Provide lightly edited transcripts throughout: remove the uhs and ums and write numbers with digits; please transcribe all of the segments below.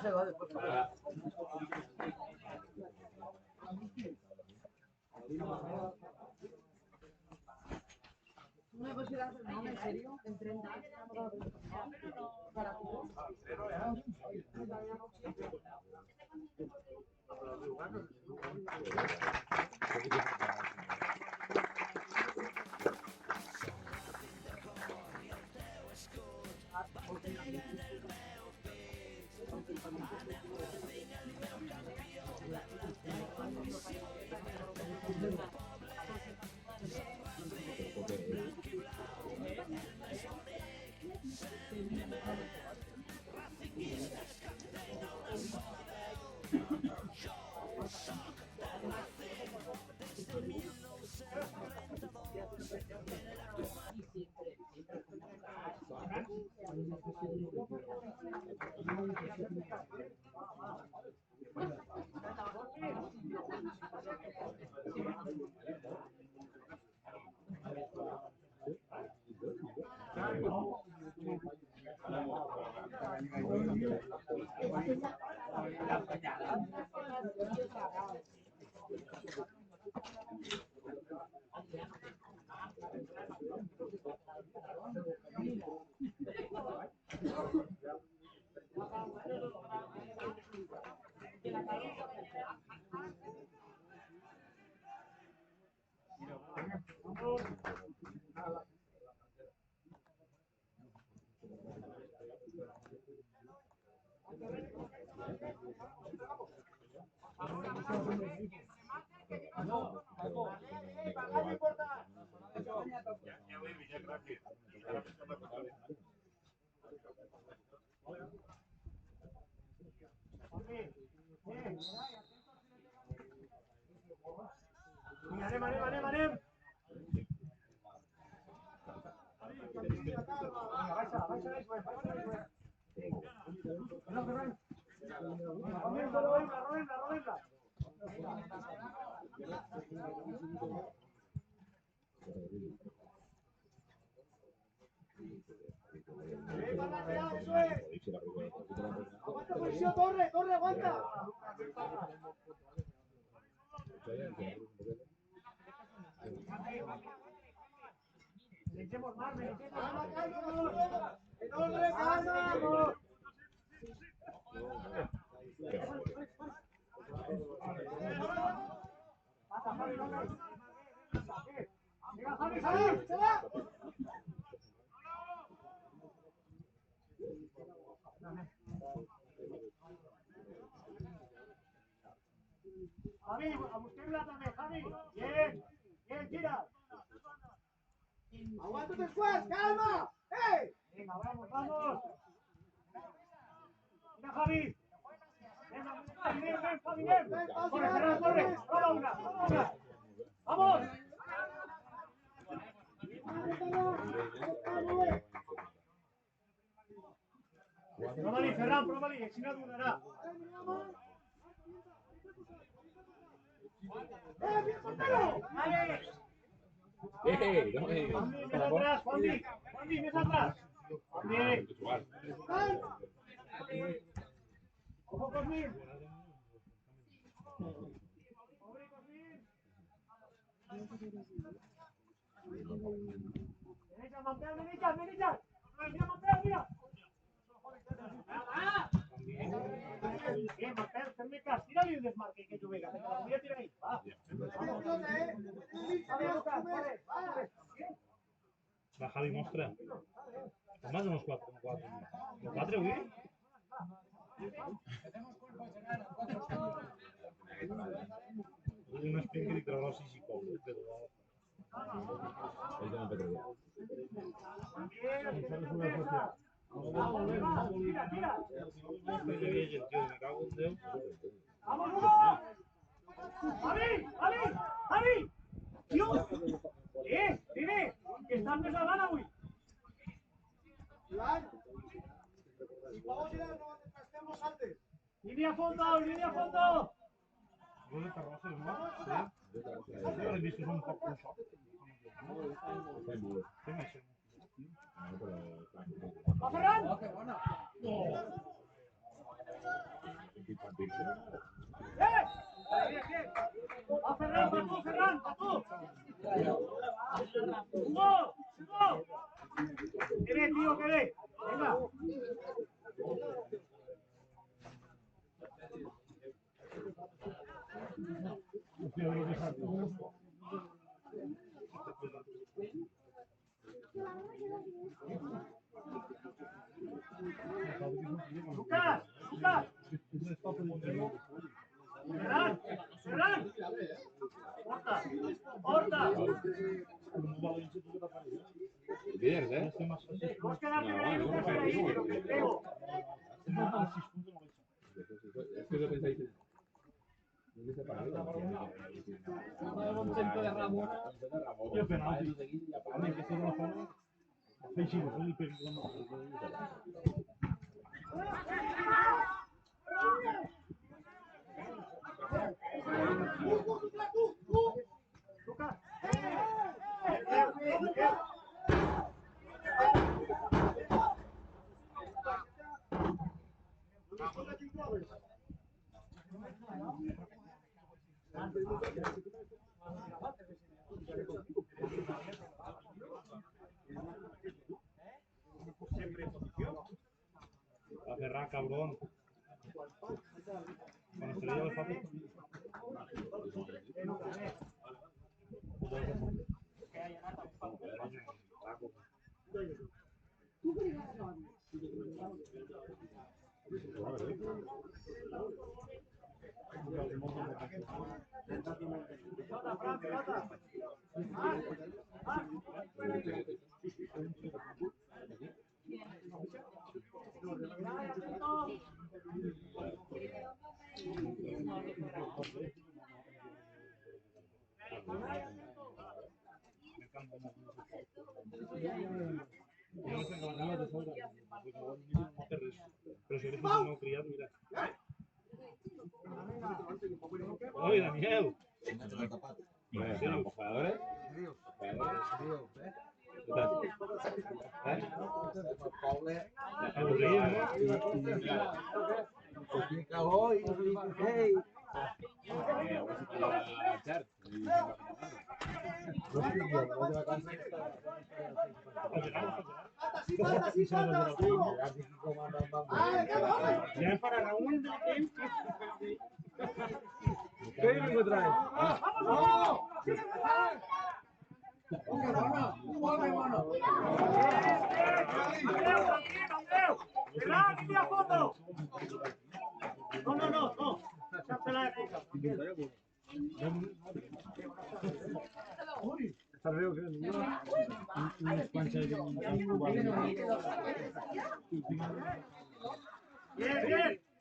se va después. ¿Me puedes ir a hacer en serio? ¿En 30 para jugar? Anem. Aguanta posición, Torre, aguanta. Le echemos más, ¡Torre, calma! Pasa, Javi, venga, Javi, se va. Javi, a buscarla también, Javi. Bien, tira. Aguanta tu squad, calma. ¡Hey! Venga, vamos. Mira, Javi. Venga, Javi, ven. Corre. Toma una. ¡Vamos! Prova-li, Ferran, prova-li, així no donarà. Juanvi, més atrás. Ojo, Cosmin. Obre, Cosmin. Menitxan, Menitxan. Mira, Mampeu, mira. Bien, Mampeu, fem-me cas. Tira-li un desmarque que jugui, que la volia tirar ahí. Va. Va, Javi, mostra. Com vas unos 4? ¿Los 4, güey? Un sprint que dic trobar si pot, però... Tira. Me cago en Déu. ¡Vamos! ¡Javi! ¡Tío! Dime, que estás més a gana avui. Vamos a ir a los antes. Línea a fondo. Gol de Terrassa, no? Sí. He vist un poc un xoc. ¡Va, Ferran! No! ¡A Ferran, Patu, Ferran, Patu! ¡Hugo! ¡Hugo! ¿Qué ve, tío? ¿Qué ve? Venga. ¡Lucas! ¡Lucas! ¡Ferran! ¡Ferran! ¡Porta! ¡Porta! Vos quedarte por ahí, Lucas, por ahí, pero que pego. Io penalti. Anche se non lo fanno, vicino, quelli per il Lucas. A Ferran, cabrón. Cuando se le lleva el papel. Yo no tengo la gana de sobra. Pero si eres un no criado, mira. Oye, Daniel. ¿Los jugadores? Aburrido, ya para la una. ¿Qué me traes? ¡Vamos! ¡Ferran, línea fondo! No. Echate la época. Bien.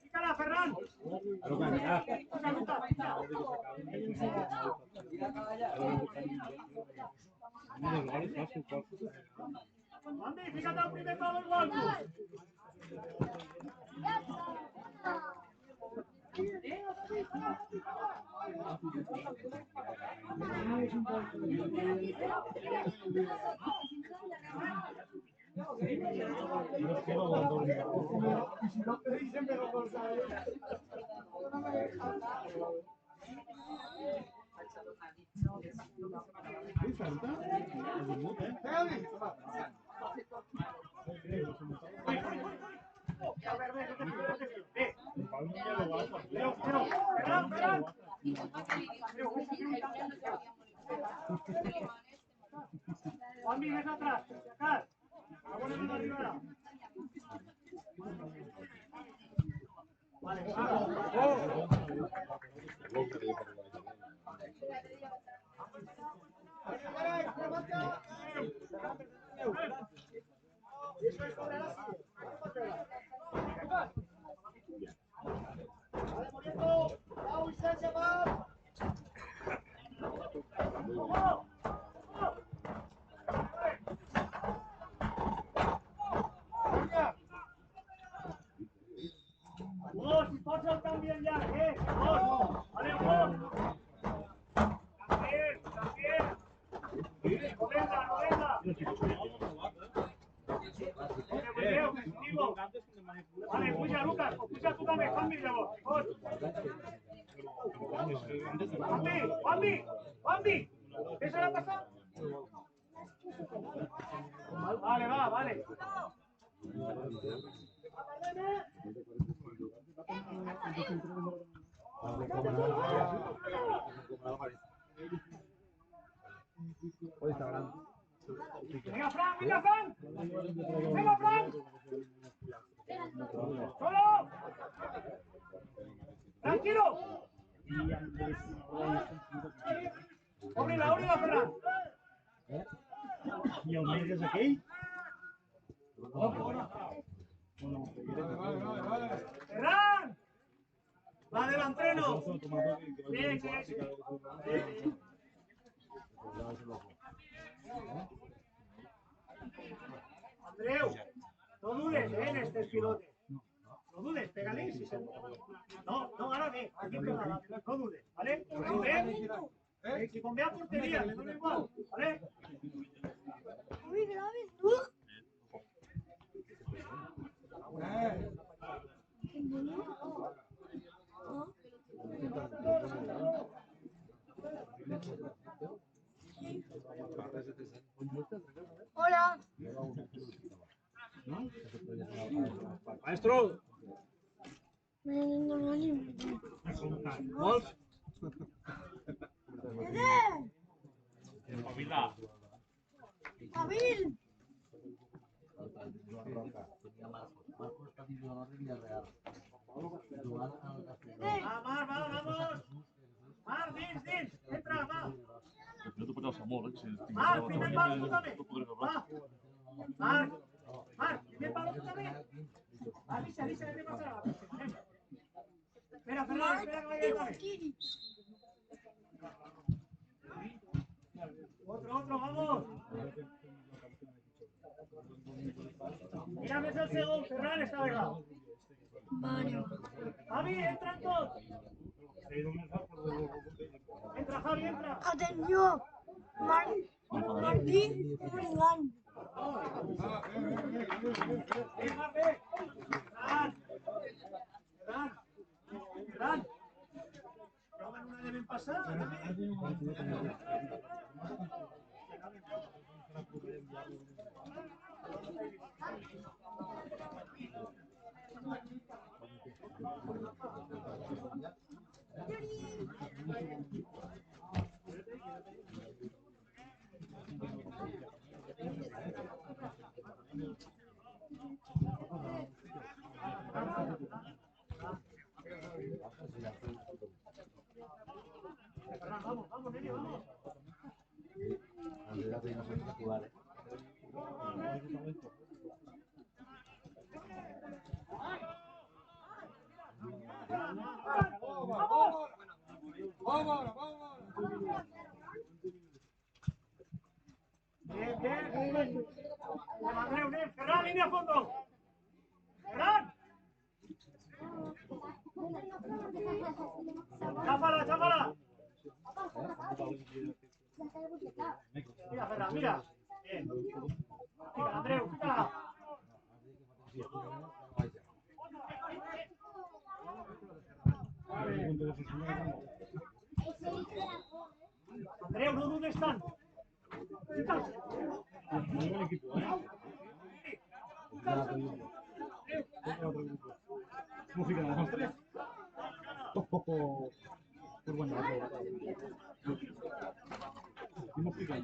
Pícala, Ferran. Andy, fíjate al primer palo del banco. Juanmi, ves atrás, sacar. Ahora mano arriba. Vale, Hugo, si pots el canvien ja, Hugo. Vale, Hugo. También. No venga. Vale, puja, Lucas. Puja tú también, Juanmi, llavors. ¿Qué se la ha pasado? Vale, va, vale. Venga, Fran, venga, Fran. Venga, Fran. ¡Solo! ¡Tranquilo! Obre la Ferran. I el mes és aquell? ¡Ferran! ¡La del entreno! Bien, sí. Andreu, no dudes en este pilote. No dudes, pégale. Si se... No, ahora ve. Aquí pegada. No dudes, ¿vale? Si con vea portería, le doy igual, ¿vale? Uy, grabes tú. Hola. Maestro! Vols? Espavila! Abil. Vamos. Mar, dins. Entra, va. No t'ho pots molt, si Mar, primer palo tu també. Va. Mar, primer palo tu també. Avisa, que passarà. Espera, Ferran, espera que vaya també. Otro, vamos. Mira, ves el segon, Ferran està pegado. Vale. Javi, entran tots. Entra, Javi, entra. Atenció. Martí Urigán. Ferran. Proven una de ben passada. Vamos, nene, vamos. Bien. Andreu, Ferran, línea a fondo. Ferran. Cháfala. Mira, Ferran, mira. Bien. Mira, Andreu, quítala. Andreu, no dudes tant. ¿Cómo fica las tres? Por guanyar. ¿Cómo fica?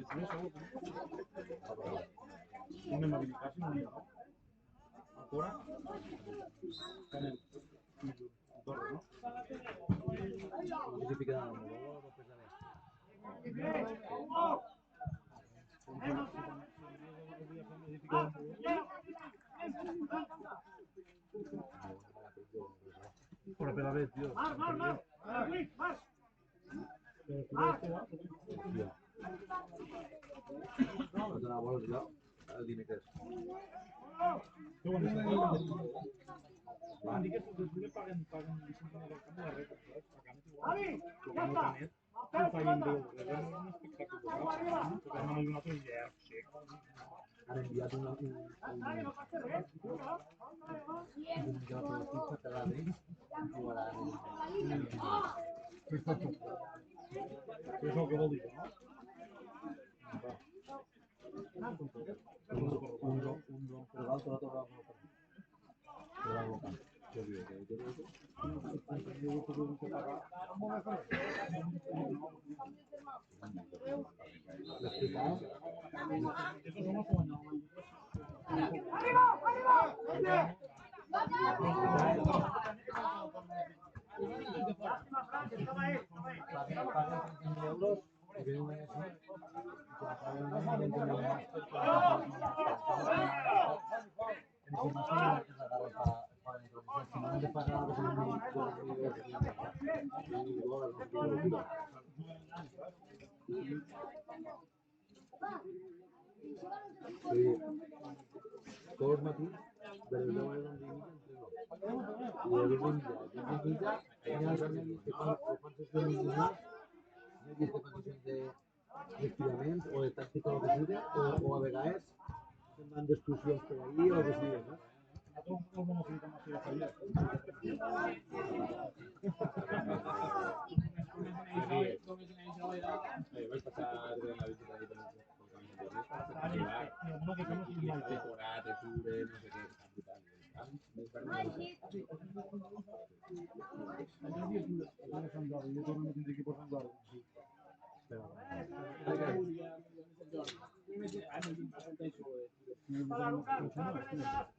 No anem a visitar, si no n'hi ha. Ancora? Canel. Torre, no? Si fica de nou, després Por la vez, tío. Mar. Mar. Què ho han dit? Que paguen llicència del camp de la reta. Javi, ja està. No paguen bé. És un espectacle. Perquè no hi ha un altre llarg, sí. Han enviat un No passa res. és el que vol dir, no? Lástima, Fran, que estaba ahí. Todos los matins, de les 10 a les 11 i mitja entreno. I de 12 i mitja a 15 i mitja, ja m'he vist que fan sessions d'entrenament, m'he vist que fan sessions d'estirament o de tàctica o el que sigui, o a vegades se'n van d'excursions per ahí o el que sigui, no? Vaig passar de la visita de decorat, eture, no sé què, Para Lucas, Lucas, venga.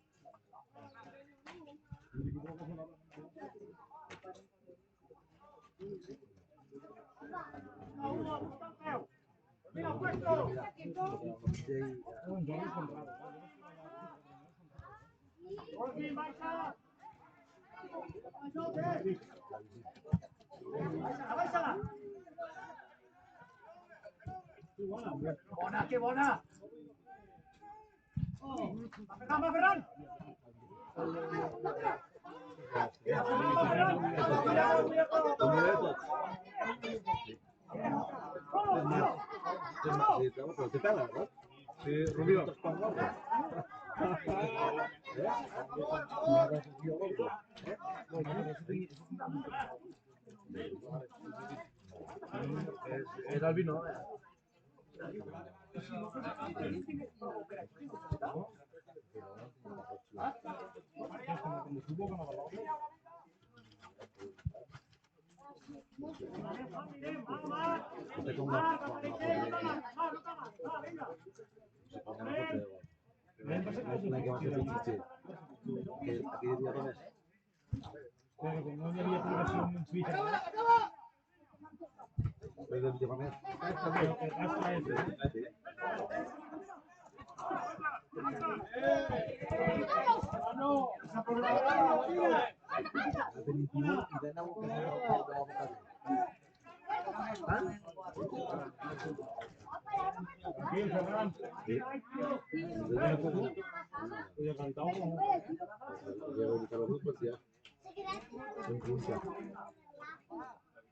Uno, apunta el peu. Mira, puesto. Jordi, marcha. Báixala. Bona, que bona. Va, Ferran. Però té pela, no? Sí, Rubio. Era el vino,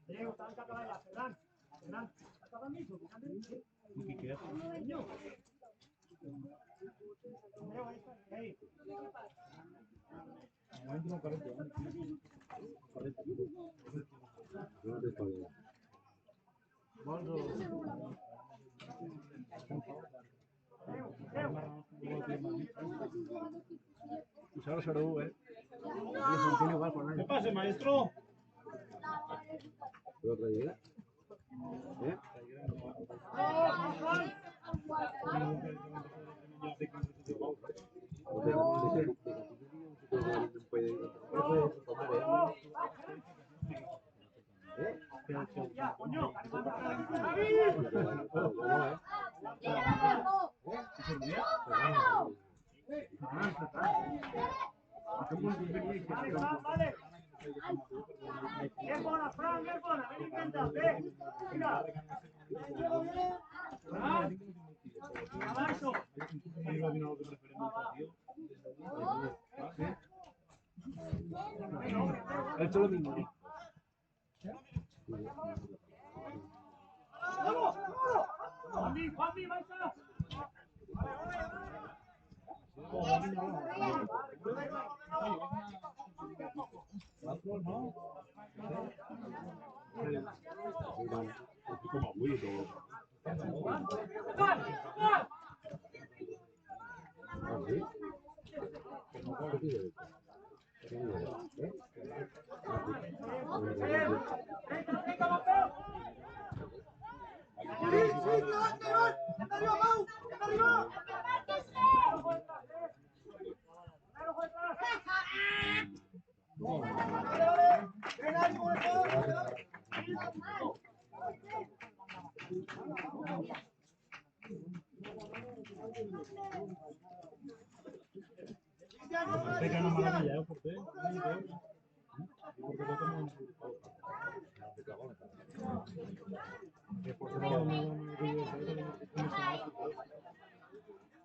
Diego, tanca para allá, Ferran. Ferran, tanca para mí, Diego, ahí está, ahí. ¿Qué pasa, maestro? ¿Otra llega? Ya, coño. Vale. Es buena, Fran, es buena. Ven, intenta, ven. Mira. Abajo. Ha hecho lo mismo. Juanmi, marcha. Como abuelo. Te queda maravilla, ¿por qué? Porque no tomo porque no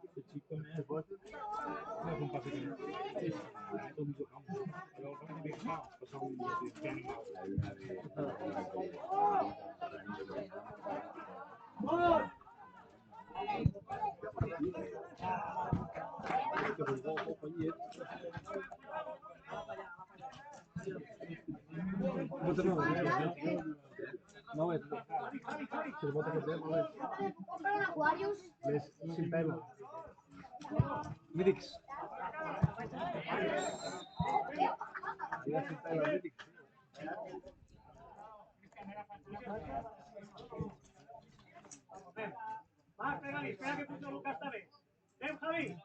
este chico me hace un pase que no es un campo. Pero parece que pasa un día que animado. No, es que el bote que tenemos ¿Comprar un Aquarius? es sin pelo. Midix. Mira sin pelo, Midix. Va, espera que puso Lucas esta vez. Ven, Javi.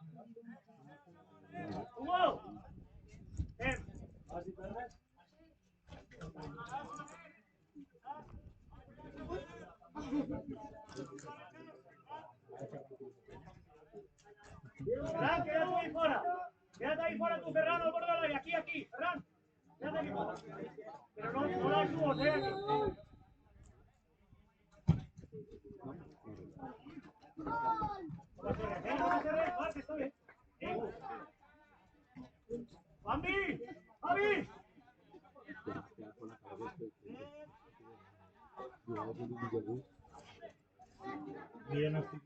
Hugo. Ven. Ferran, quédate ahí fuera. Quédate ahí fuera tú, Ferran, al borde del área. Aquí, Ferran. Quédate aquí fuera. Pero no la subas, aquí. No te rees, está bien. ¡Juanmi! ¡Javi! Miren así.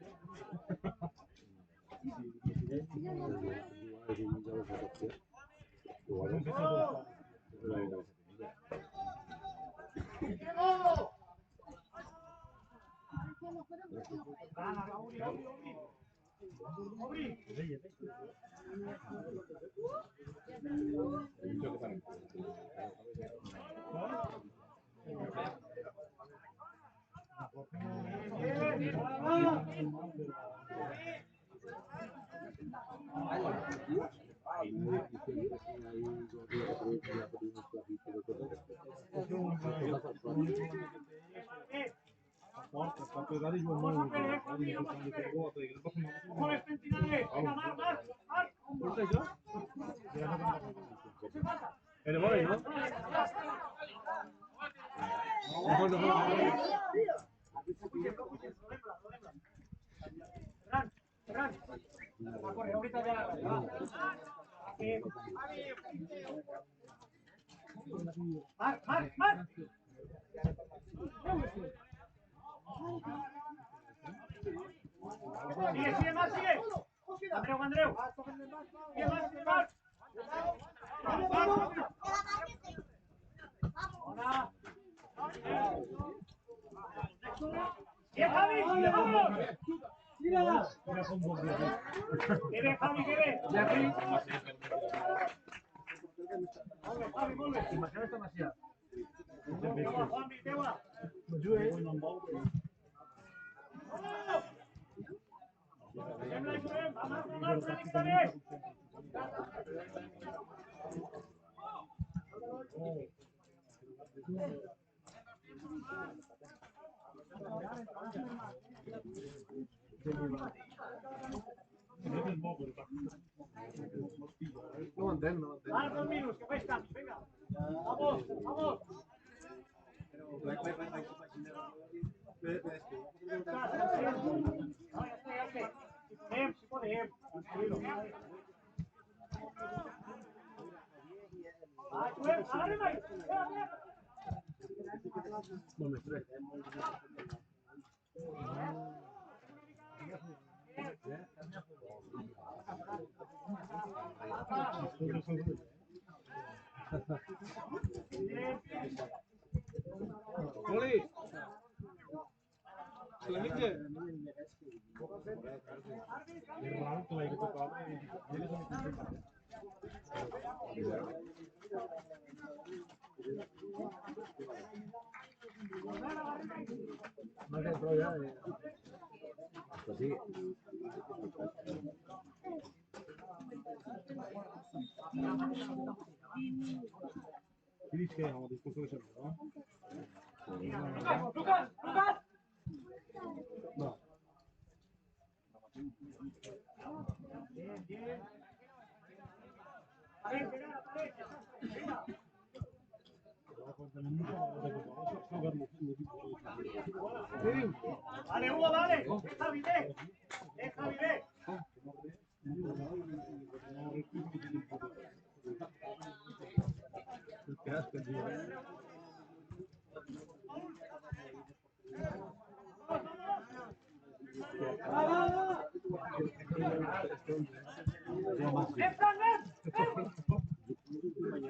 Marc. Sigue más, sigue. Andreu. Sigue más. Hola. ¡Bien, Javi! ¡Vamos! ¡Mira! ¿Qué ves, Javi? ¿Qué ves? Javi, vuelve. Imagínate demasiado. ¿Qué va, Juanmi? ¿Qué va? No entiendo. Ahora 2 minutos, que vais camps, venga. Vamos. Si podem. Tranquilo. Agarre, Mike. No me estrés. Oli! Solamente è raro che l'hai toccato ma che troia così ti dici che abbiamo discusso che c'è no? Lucas! No. Bien, bien. Pared, Gerard, pared, venga. Vale, Hugo, vale. Deja vivir. Deja vivir.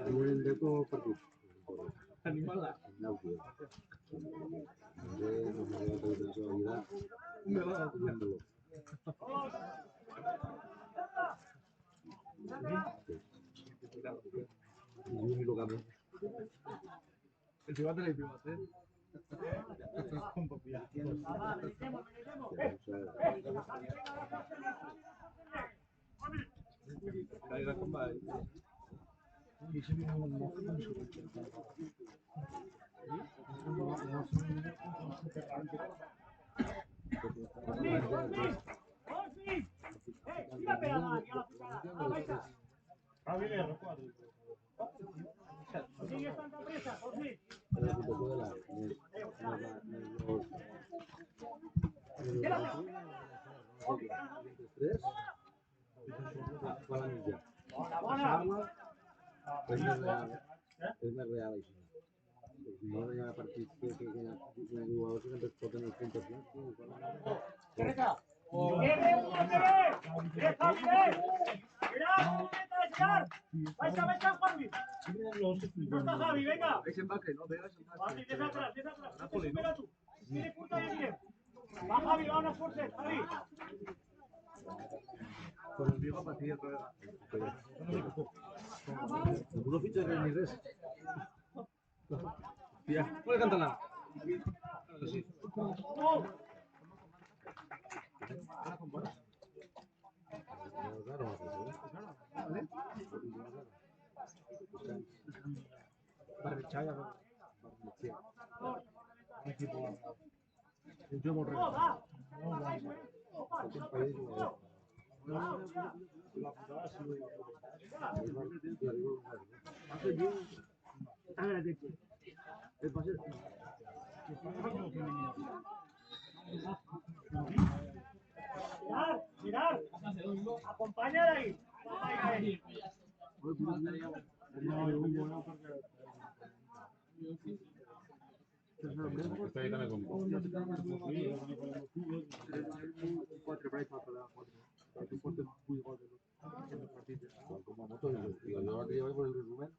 Vienen de todo partido. Animala. No sé, no me voy a perder la vida. Haciéndolo. Y yo ni lo cambio. El private del private. Un poco ya. Caiga con mal. Y se viene un mojo con su Sigue tanta presa, José. Pero si te puedo dar, tres, para mí ya. Passar-la és més real això. Si no, hi ha partits que hi ha jugadors que sempre es posen les puntuacions. ¡Deja vivir! ¡Gerard! ¡Gerard! ¡Baixa, baixa, Juanmi! ¡No está Javi, venga! Es embarque, ¿no? Vegas embarque. Juanmi, desde atrás, desde atrás. No te supera tú. Tiene curta y bien. Va Javi, vámonos por ser, Javi. Con el viejo partida, pero... No fitxes res ni res. Tía, puede cantarla. Sí. Barrechada, ¿no? Yo morré. Mirar, acompáñala ahí. Como motor, yo lo llevo por el resumen.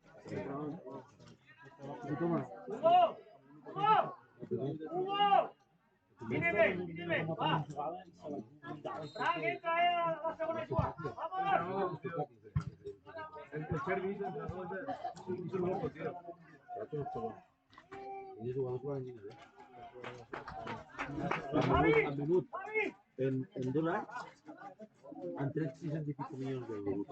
¡Hugo! ¡Hugo! ¡Hugo! ¡Míreme! ¡Va! ¡Frank, entra ahí a la segunda igual! ¡Vámonos! El servicio, es un loco, tío. Y jugadors van a ¡Javi! al minut, ¡Javi! en 2 anys, han tret 600 i pico milions d'euros.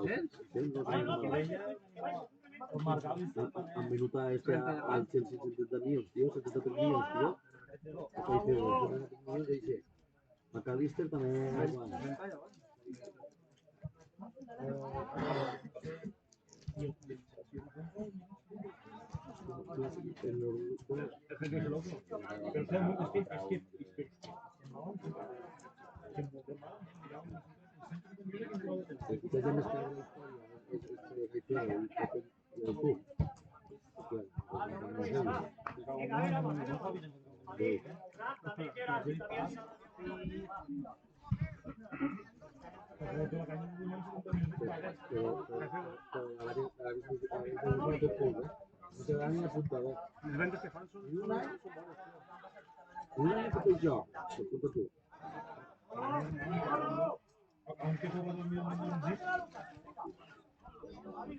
Han minut a este al 170 milions, tío, 73 milions, tío. Ahí se ve, 73 milions, ahí se. McAllister també... No te dan ni apuntador. Les vendes que fan són... Un any que jo, apunta tu. Aunque juego 2 millones,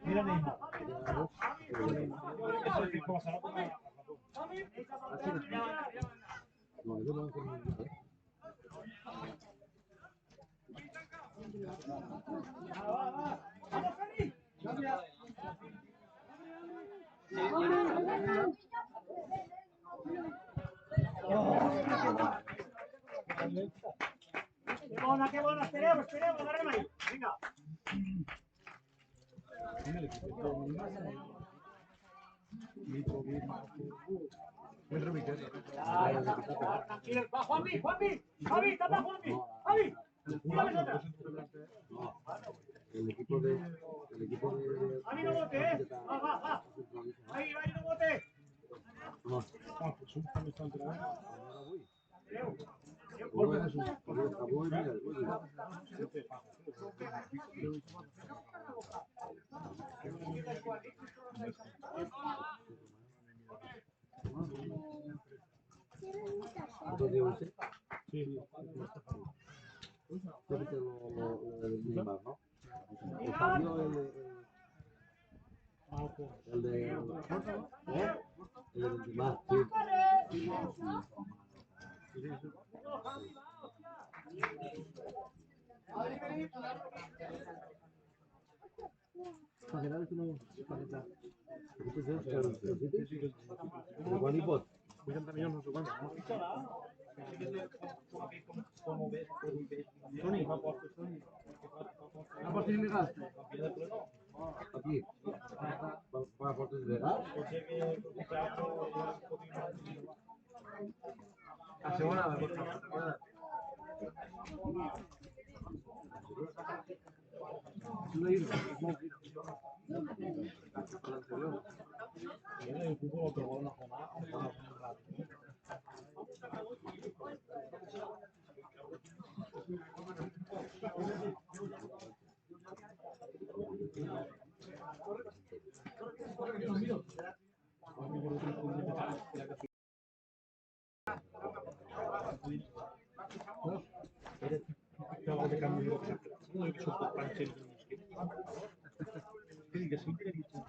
mira Neymar. Eso es como pasará con el... No, eso no es ningún. ¡Vamos, Feli! Bona, que bona, espereu, agarrem ahí. Vinga. Tranquilo. Va, Juanmi, tapa Juanmi. Javi, tírame otra. No, el equipo de. Javi, no bote, Va. Ahí, no bote. No, el de Benzema, sí. Igual y pot. 80 milions no sé quants, no? Toni, apostes il·legals? Aquí. Va a portes legals. A segona, per favor. El fútbol otro gol una jornada, un rato. De cambio de no he hecho por pancher que siempre he dicho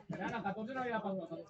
Ya, la 14 no había pasado.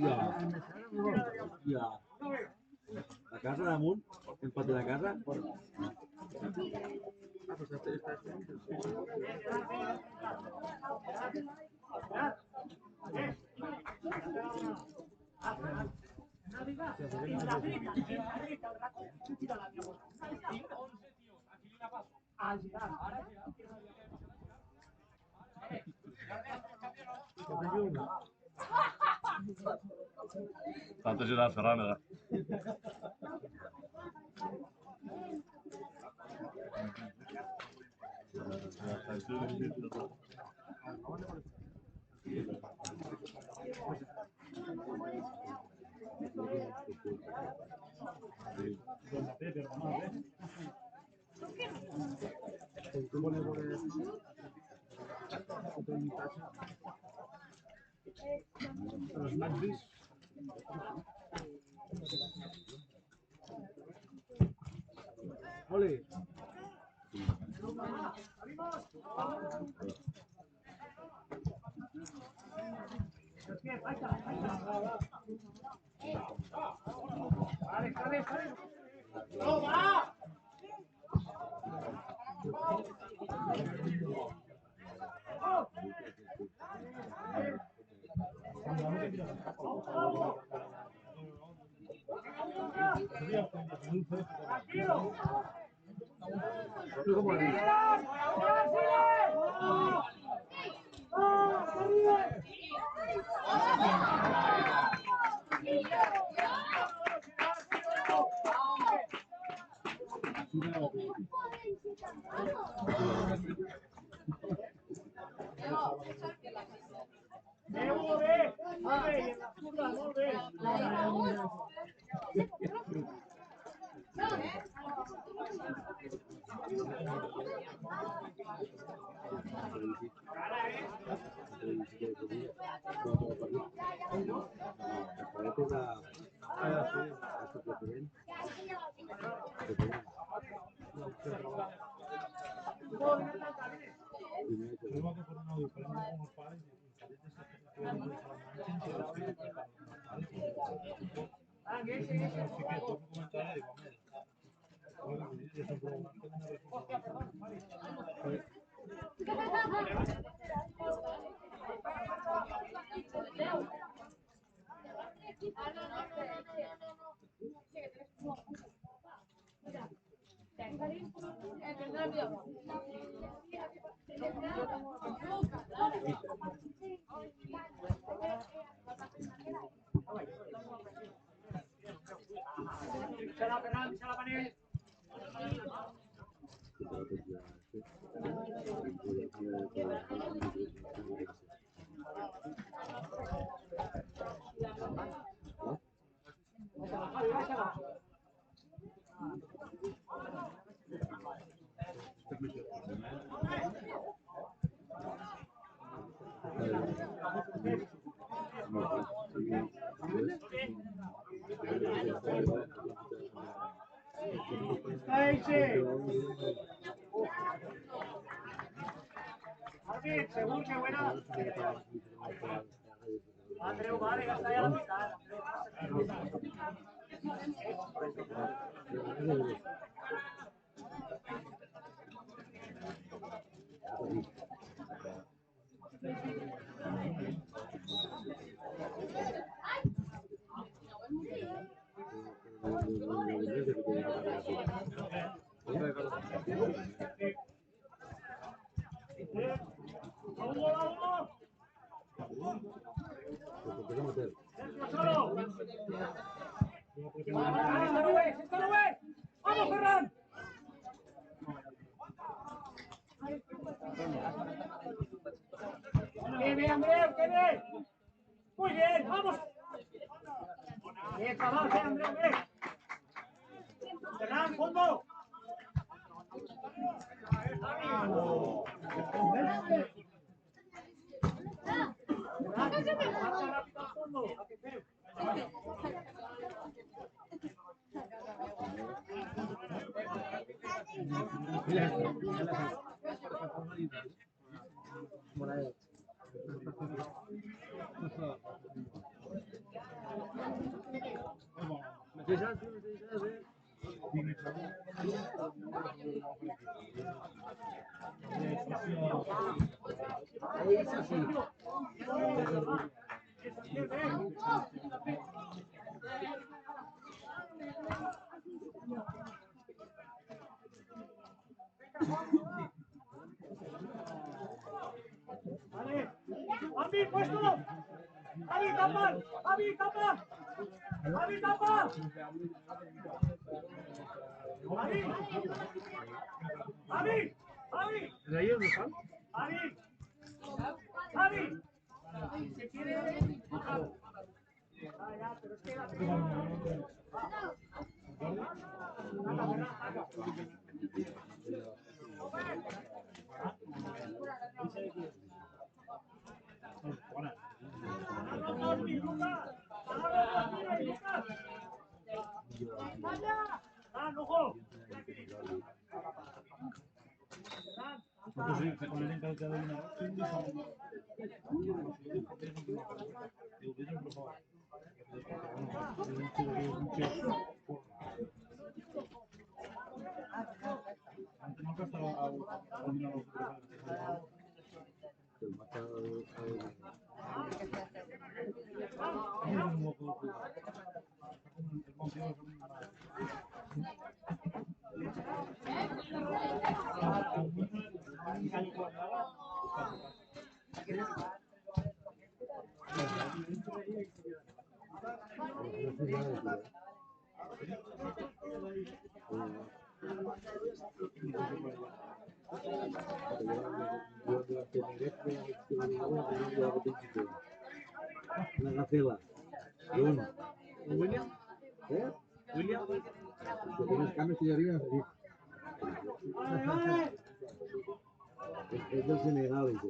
Hòstia. La casa damunt, empat de la casa. Tanta girare Ferrara. Ole. Seguro que buena. Andreu, vale, que está ya la mitad. ¡Vamos, Ferran! ¡Qué bien, Andreu! ¡Qué bien! ¡Muy bien! ¡Vamos! ¡Bien, trabajo, Andreu! ¡Bien! ¡Ferran, fondo! Eso sí. Vale. Javi, puesto. Javi, tapa. Javi, tapa. Javi, tapa. Javi. Javi. Javi. Javi. Javi. Se quiere. Ya, pero es que la La gacela. William? ¿Eh? William? Que tienes cambios y arriba feliz. Es del Senegal, dice.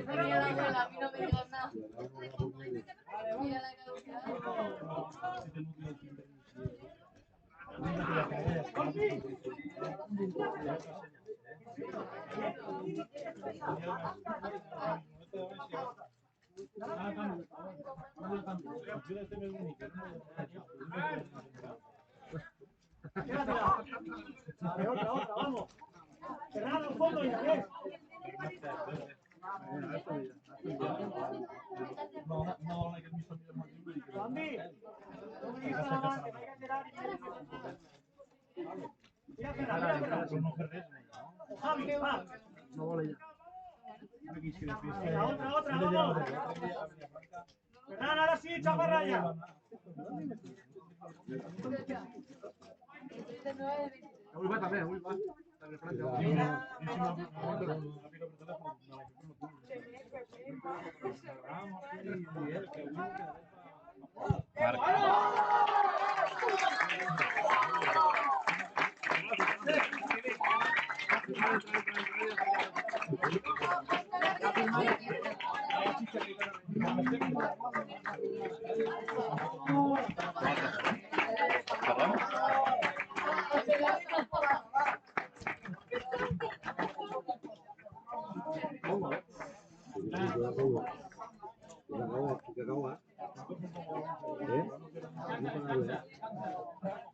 Mira la abuela, a mí no me digas nada. Mira la Otra, vamos. Cerrado al fondo, ya ves. Bambi, no me digas nada más, que vaya a quedar y mira, Ferran. Javi, va. Venga, otra, vamos. Ferran, ahora sí, chaparraya.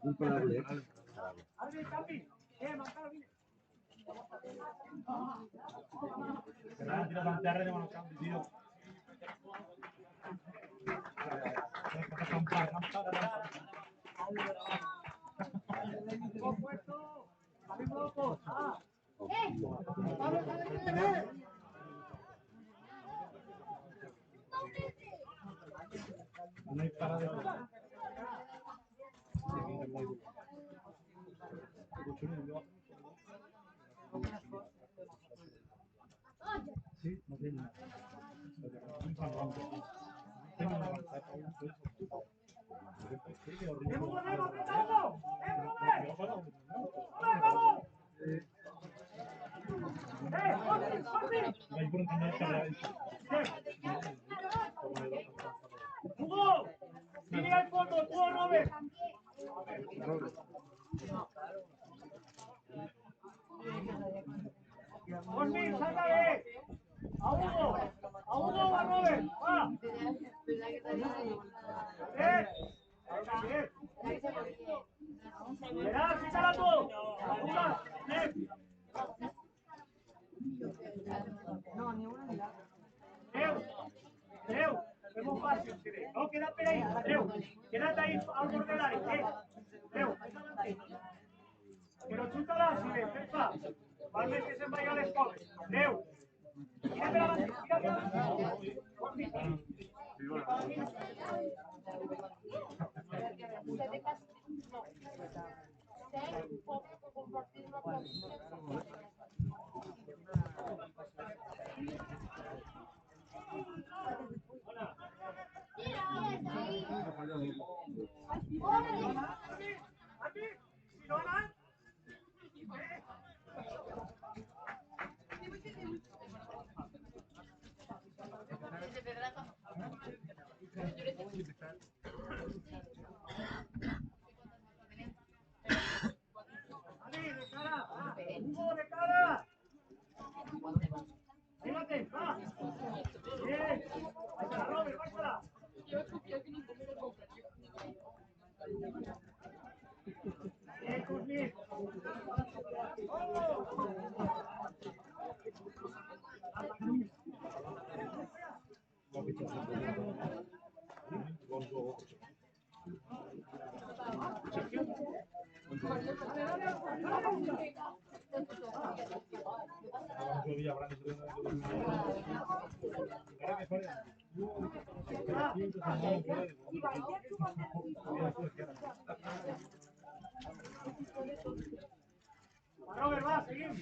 Imparable. No hay para de sí, no tiene nada. ¡Hugo! ¡Sigue al fondo, tú, Robert! Cosmin, sácale. A uno o a Robert. Va. Verás, quítala tú. Creu, fem un fàcil, si bé. No, queda per ahí, Creu. Queda't ahí al bord de l'àrea, Creu, però xuta-la, si bé, fes-la. Val més que se'n vagi a l'escola. Creu. Tira per avall, tira per de cara. Ahí la tens, va. Bien. Báixala, Robert, báixala. Bien, Cosmin. Robert, va, seguim.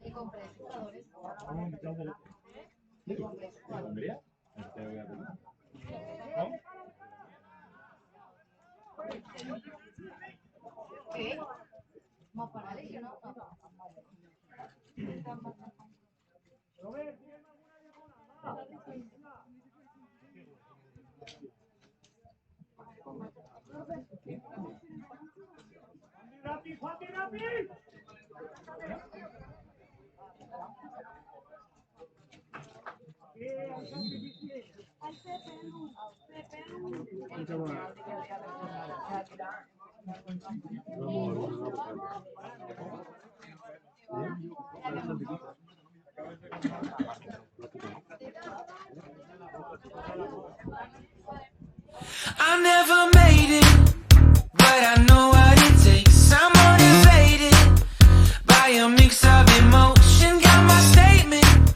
Y compré jugadores. ¿Hungría? ¿Qué? ¿Más para leer, no? Robert, rápido, Juanpi, rápido. I never made it, but I know what it takes. I'm motivated by a mix of emotion. Got my statement,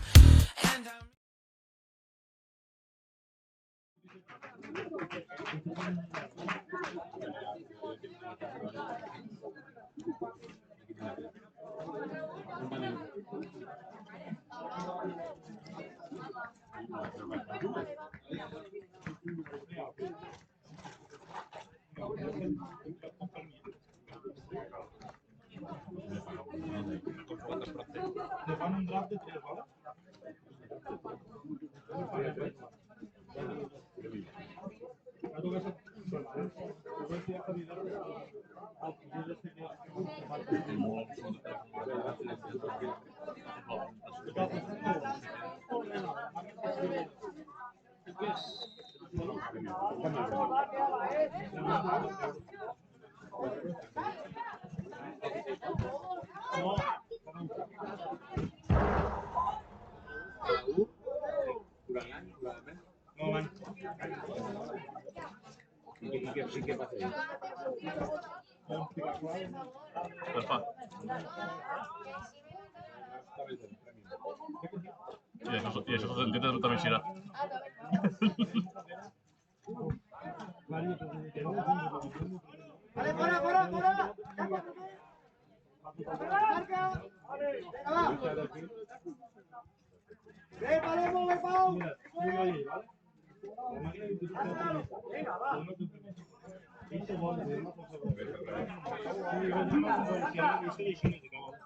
and I'm Te fan un draft de 3, ¿vale? No van. ¿Y qué pasa ahí? Perfecte. I això s'entén també així. Vale, fora. Marca. Vale, venga, va. Ve, Palomo, ve, Pau. Mira, sigue ahí, ¿vale? Venga, va. Quinto gol de una cosa con sí, vediamo se siamo visto vicini di cavolo.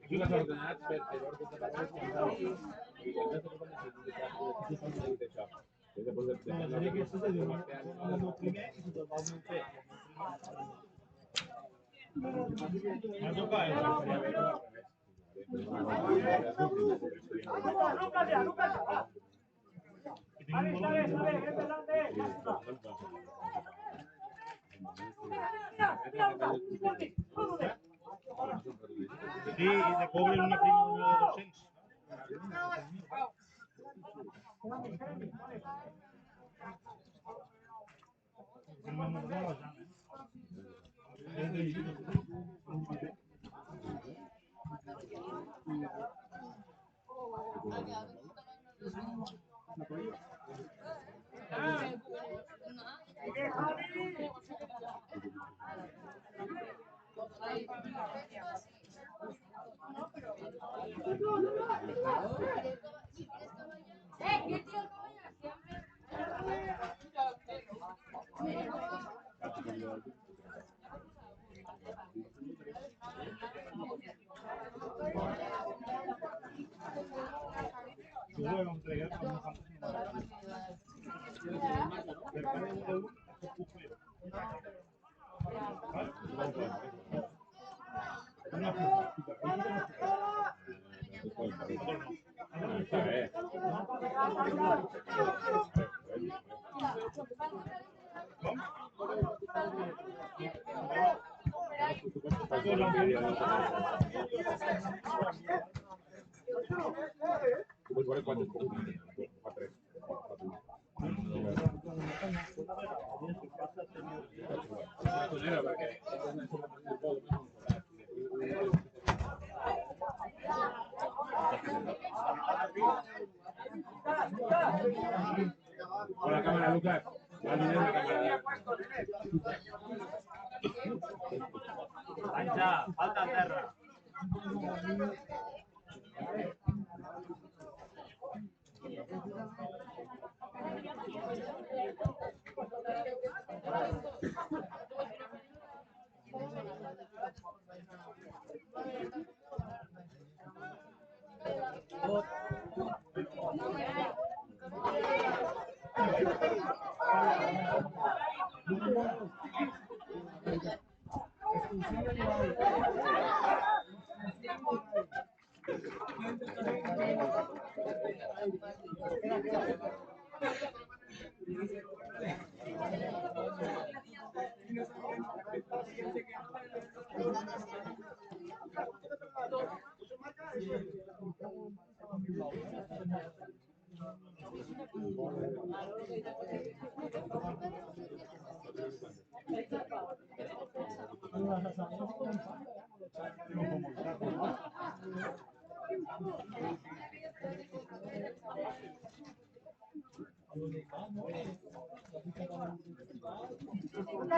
Aquí vas a ordenar perché loro questa parola si andava. No, sería que esto se dio uno prime y totalmente. Ma tocca Vamos, Lucas ya, Lucas ya, va. Vale, está bien, empezante. Mira, Lucas, Sporting, Rodule. sí, y te cobren una prima de 200. Con la cámara, Lucas. La cámara. Mancha, falta a terra.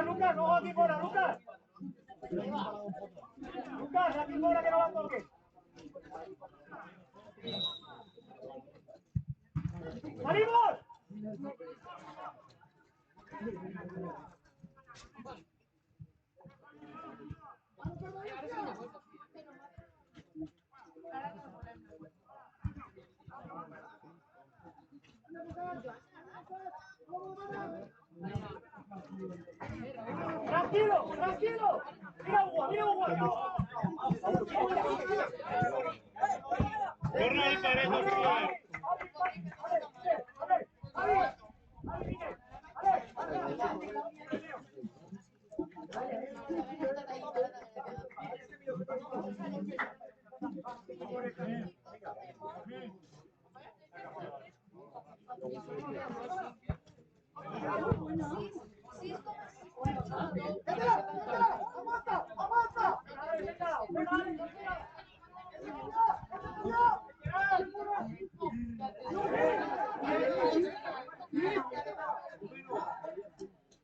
Lucas, no aquí fuera, Lucas. Lucas, aquí fuera que no la toques. ¡Salimos! Tranquilo, tranquilo. Mira Hugo, mira Hugo. Torna al parejo,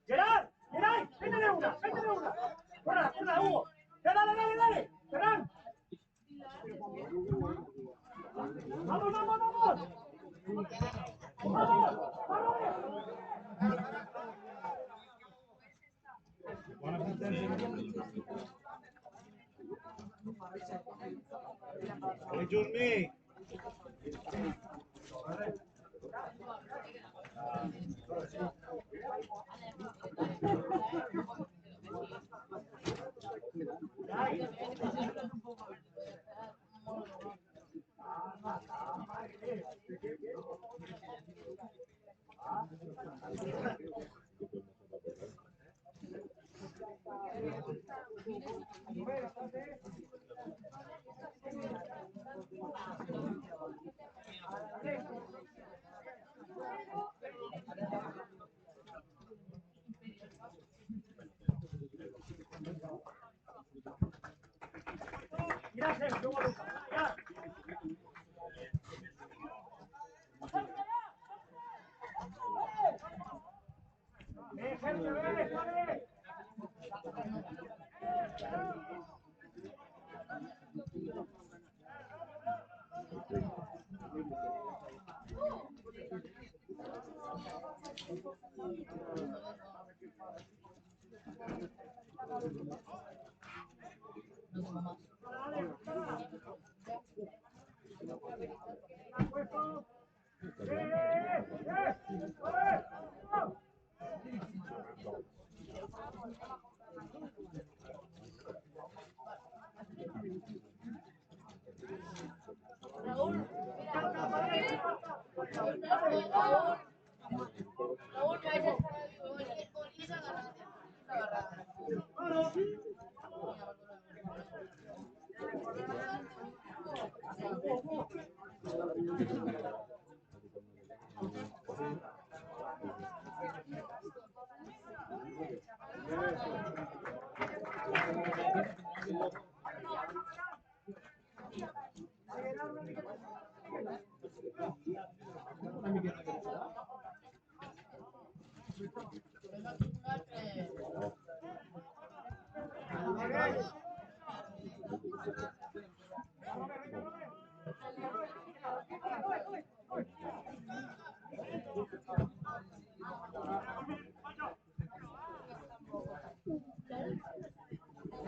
Gerard, Gerard, métele una. Corra, Hugo. Dale. Gerard. Vamos. Vamos. Excuse me. Mira, Sergio, mira. Sergio, ven. Raúl, Raúl, Raúl, me vais a esa agarrada.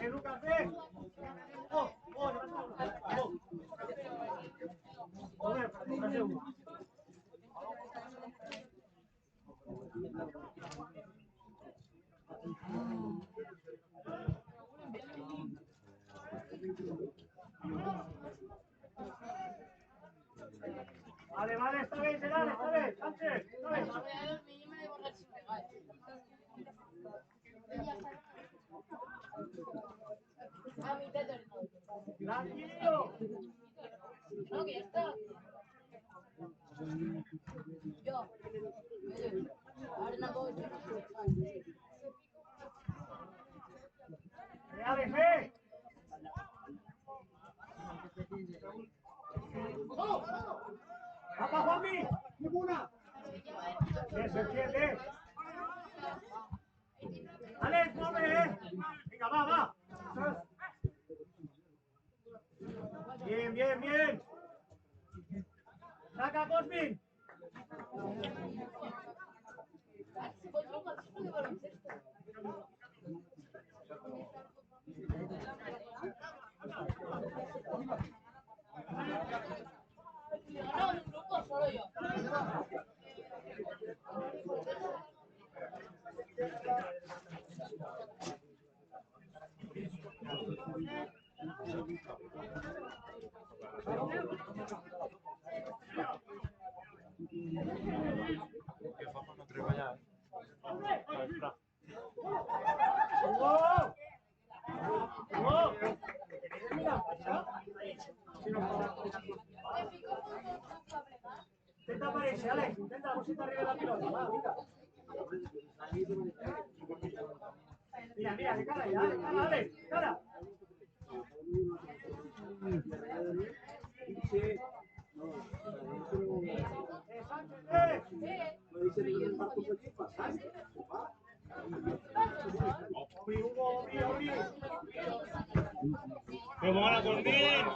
Lucas, ven. Vale, esta vez, Gerard, esta vez, Sánchez, esta vez. Tranquilo. No, que ya está. Yo. Ahora no puedo. Reales, ve. ¡Papá, Juanmi! ¡Ninguna! Se entiende. Alex, mueve, Venga, va. Bien. Saca, Cosmin. No, un grupo solo yo. Que fama no treballa. Intenta aparecer, Alex. Intenta, pusiste arriba de la pelota. Va, mira, de cara ya, Alex, de cara. ¡Vamos a la Colmín!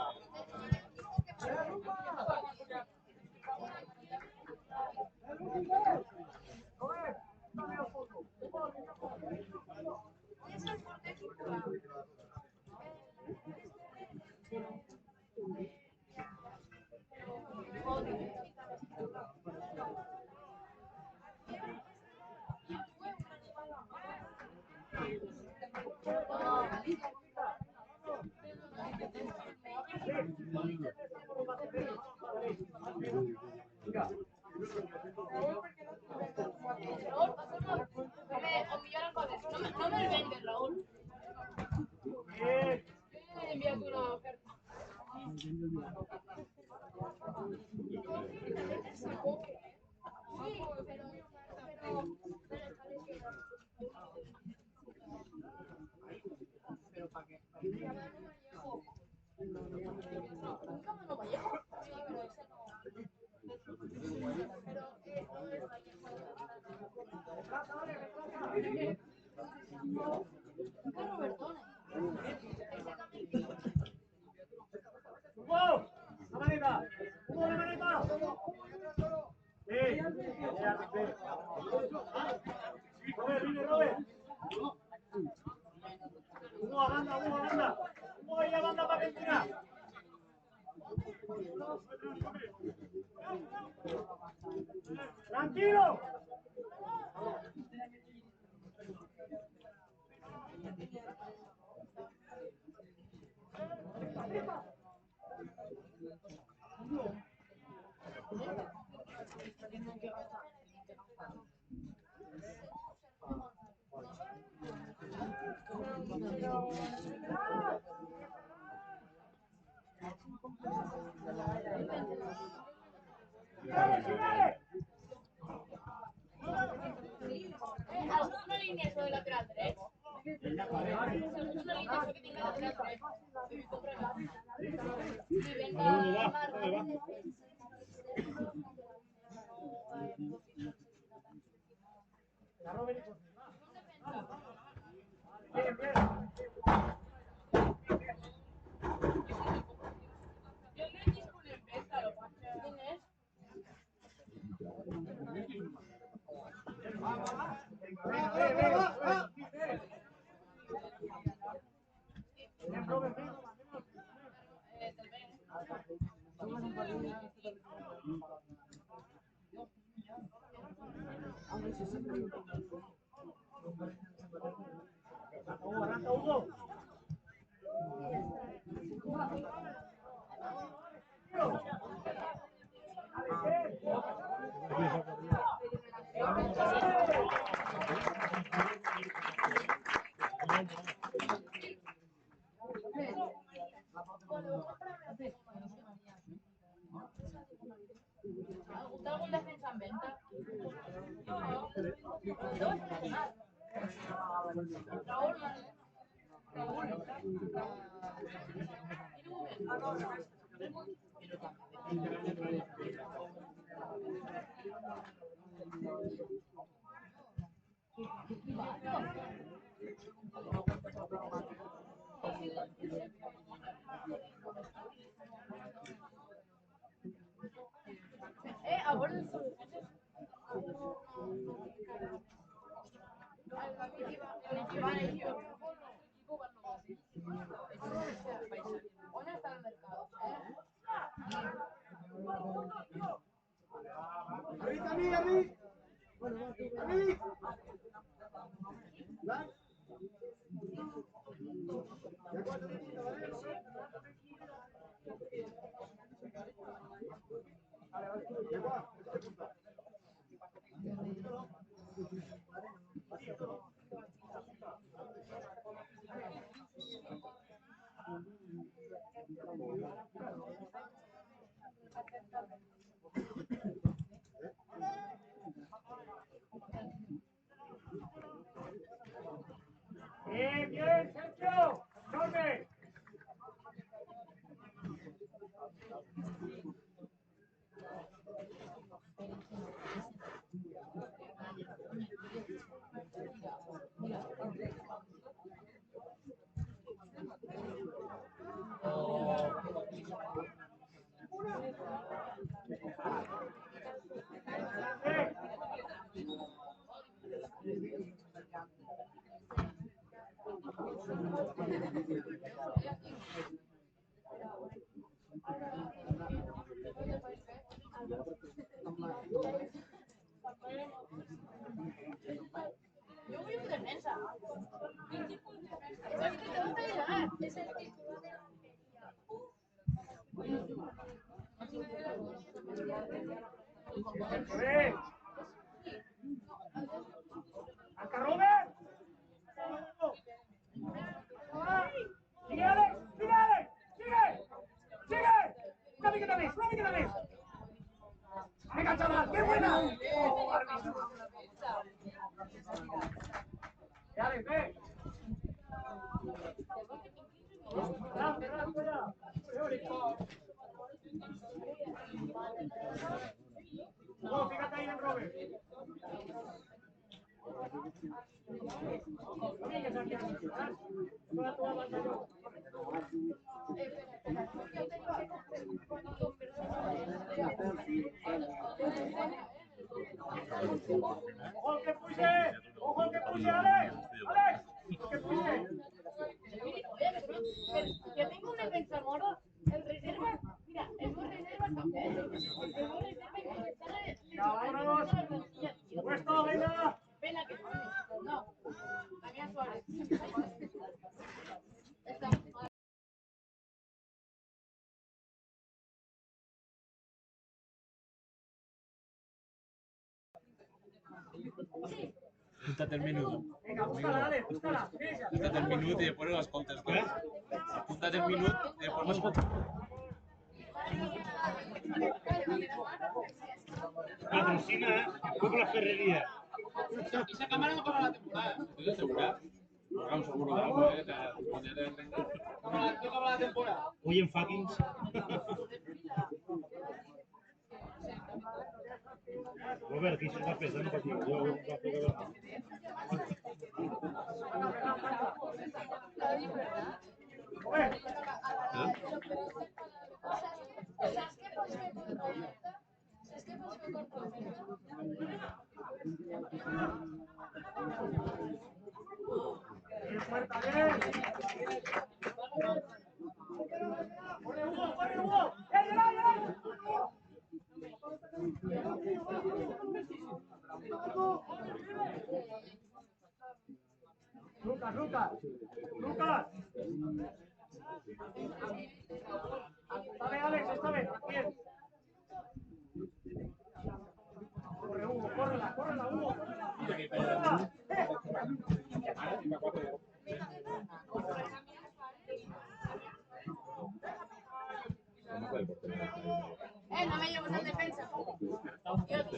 Venga. Raúl, pasemos. O millones para eso. No me vendes, Raúl. Bien. Envíate una oferta. ¡Hugo! ¡La manita! ¡Hugo, la manita! Sí, Robert, viene Robert. Hugo, banda, Hugo, banda. Hugo, y la banda para Argentina. ¡Tranquilo! ¿Alguna línea eso de lateral 3? ¿Alguna línea eso que tenga lateral 3? Y venga Marco. Bien, bien. Yo le dije un empezar, ¿quién es? Arranca, Hugo. ¿Algún defensa en venta? Ahora el ¿dónde está el mercado? Bien, bien, Sergio. Jorge. Yo voy a defensa. Es que te vas a llevar. Es el título de la feria. ¡Eh! ¡Acá, Robert! ¡Sigue, Alex! ¡Sigue, Alex! ¡Sigue! ¡Sigue! ¡Una miqueta més! ¡Una miqueta més! ¡Venga, chaval! ¡Qué buena! ¡Oh, árbitro! ¡Alex, ve! ¡Espera! No, fíjate ahí en Robert. No vienes aquí a disfrutar. Toda tu banda yo. ¡Ojo que puse! ¡Ojo que puse, Alex! ¡Alex! ¡Que puse! Yo tengo un defensa moro, el reserva, mira, el buen reserva también. El buen reserva y ¡Ya, vámonos! ¡Puesto, venga! Vela que no, Damián Suárez. Apunta't el minut. Venga, búscala, Alex, búscala. Ella. Apunta't el minut i després l'escoltes. Apunta't el minut i després l'escoltes. Patrocina Copla Ferrería. Esa cámara no para la temporada. ¿Estás asegurado? Habrá un seguro de algo, ¿eh? No para la temporada. Hoy en fuckings. Robert, ¿qué estás pensando para ti? Yo un café que ver. ¡Puerta, bien! ¡Corre, Hugo! ¡Corre, Hugo! ¡Llega! Lucas, Lucas. Lucas. Esta vez, Alex, esta vez. Bien. Corre, Hugo, córrela, Hugo. Córrela. No me llevo en defensa. Yo, tu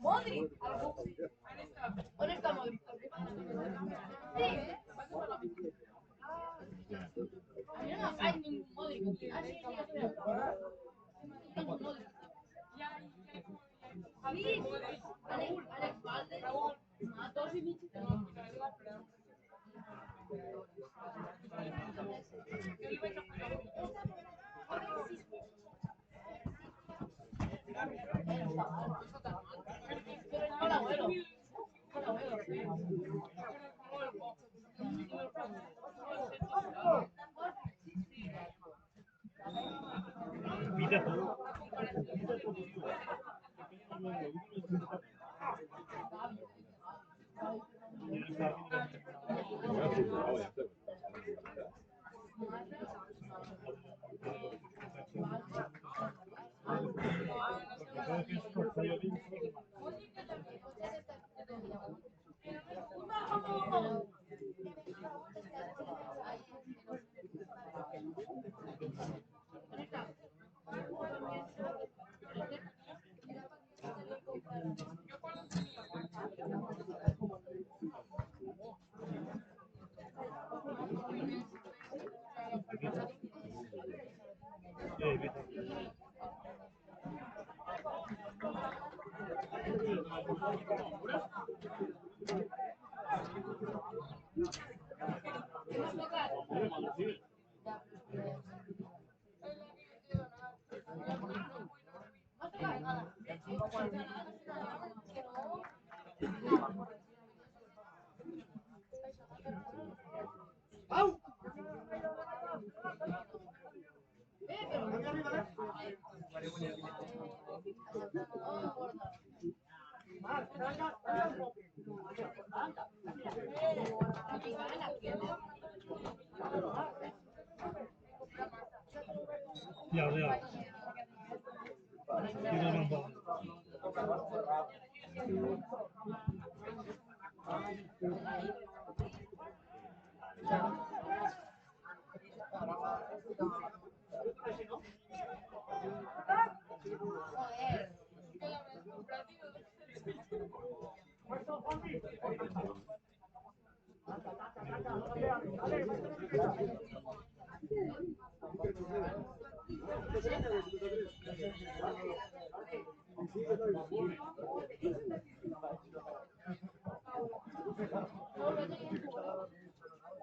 Modric. ¿Dónde está Modric? Sí. A mí no me hay ningún Modric. Ah, sí, tengo un Modric. Javi, Alex Valde, Matos y Michi. Pero no la abuelo. Pita todo. ¡Au! Ya, ya. Tira un poco.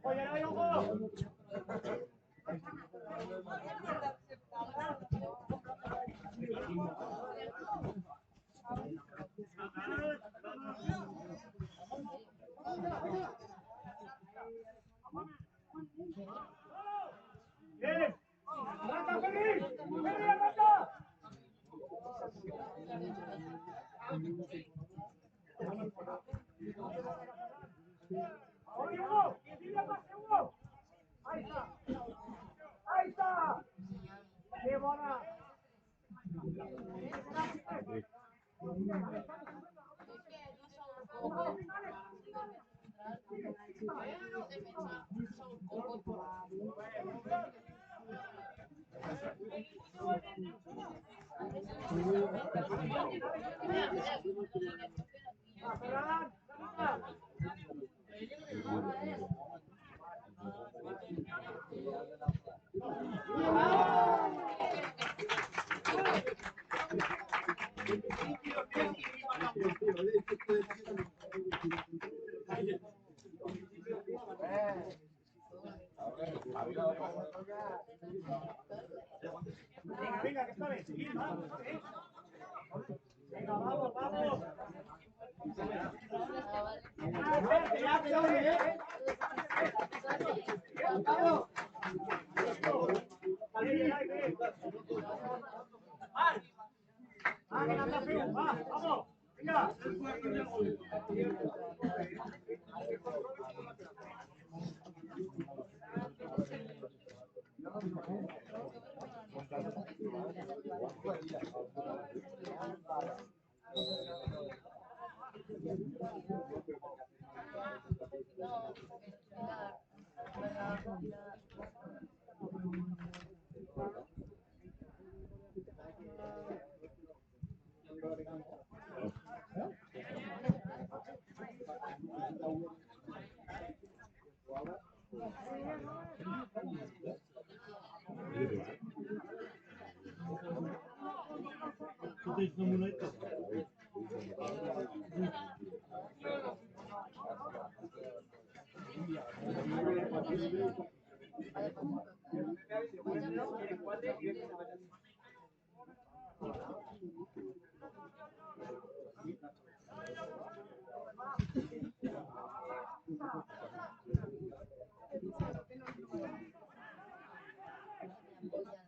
Oye, no hay ojo. Bien. ¡Arranca, Feliz! ¡Feliz, arranca! ¡Oye, Hugo! ¡Dile pase, Hugo! ¡Ahí está! ¡Ahí está! ¡Qué buena! ¡Ferran! ¡Ferran! Venga, venga, que está bien. Sí, vamos, está bien. Venga, vamos, vamos. Ya, cuidado, vamos. Ahí, ahí, ahí. Ah, que anda feo. Va, vamos. Venga.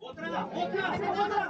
¡Otra! ¡Otra! ¡Otra!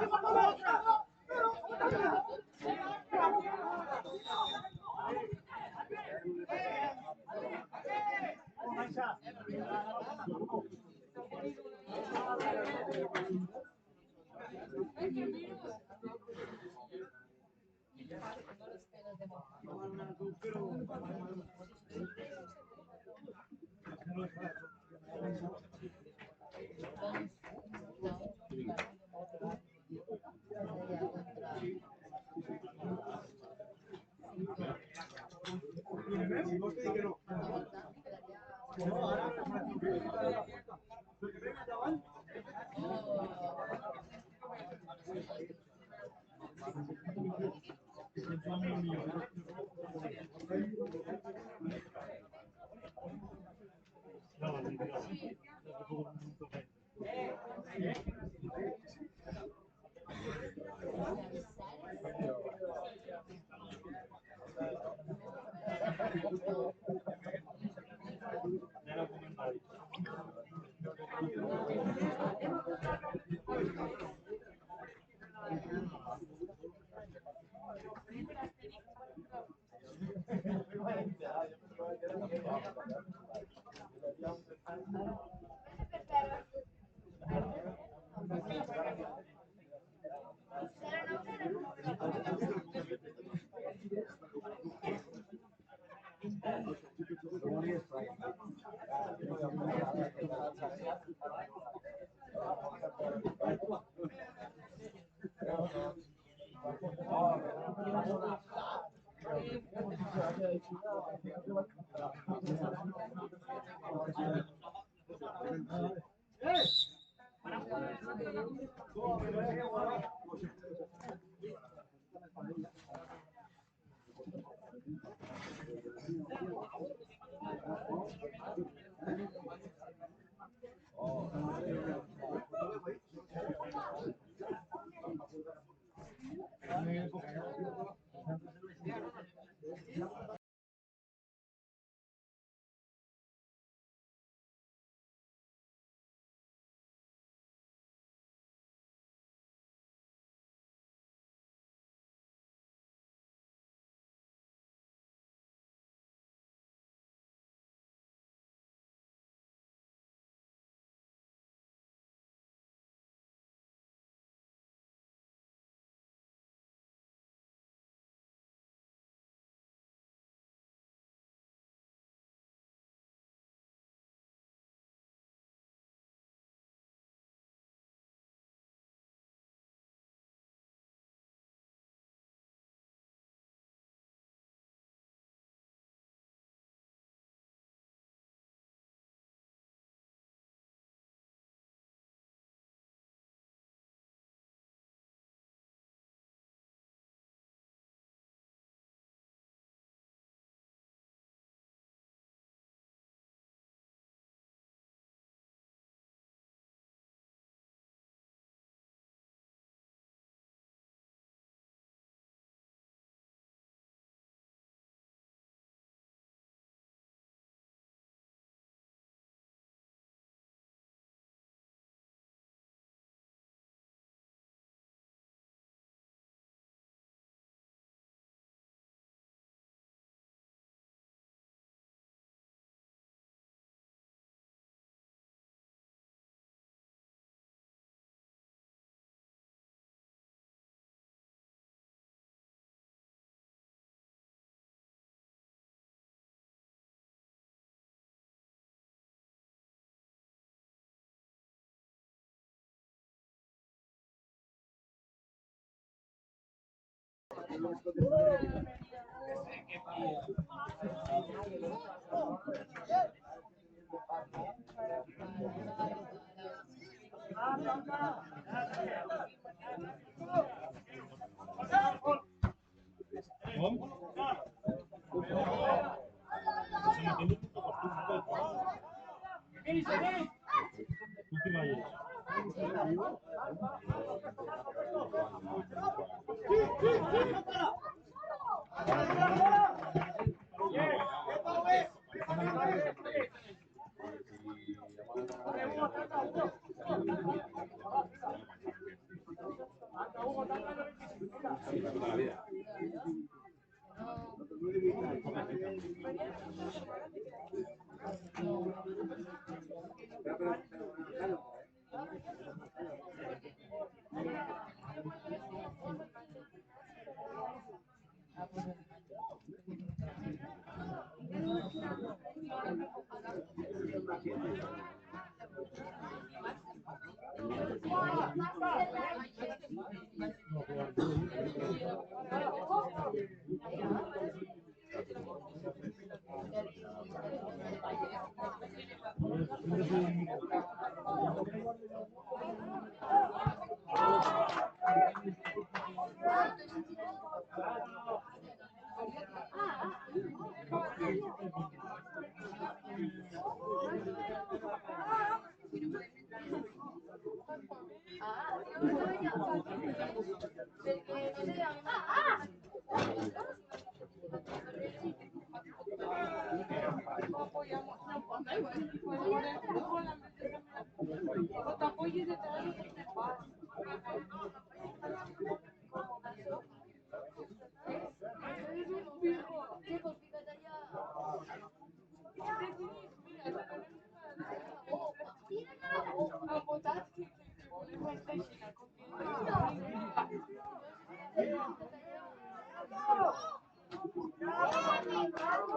¡Mira,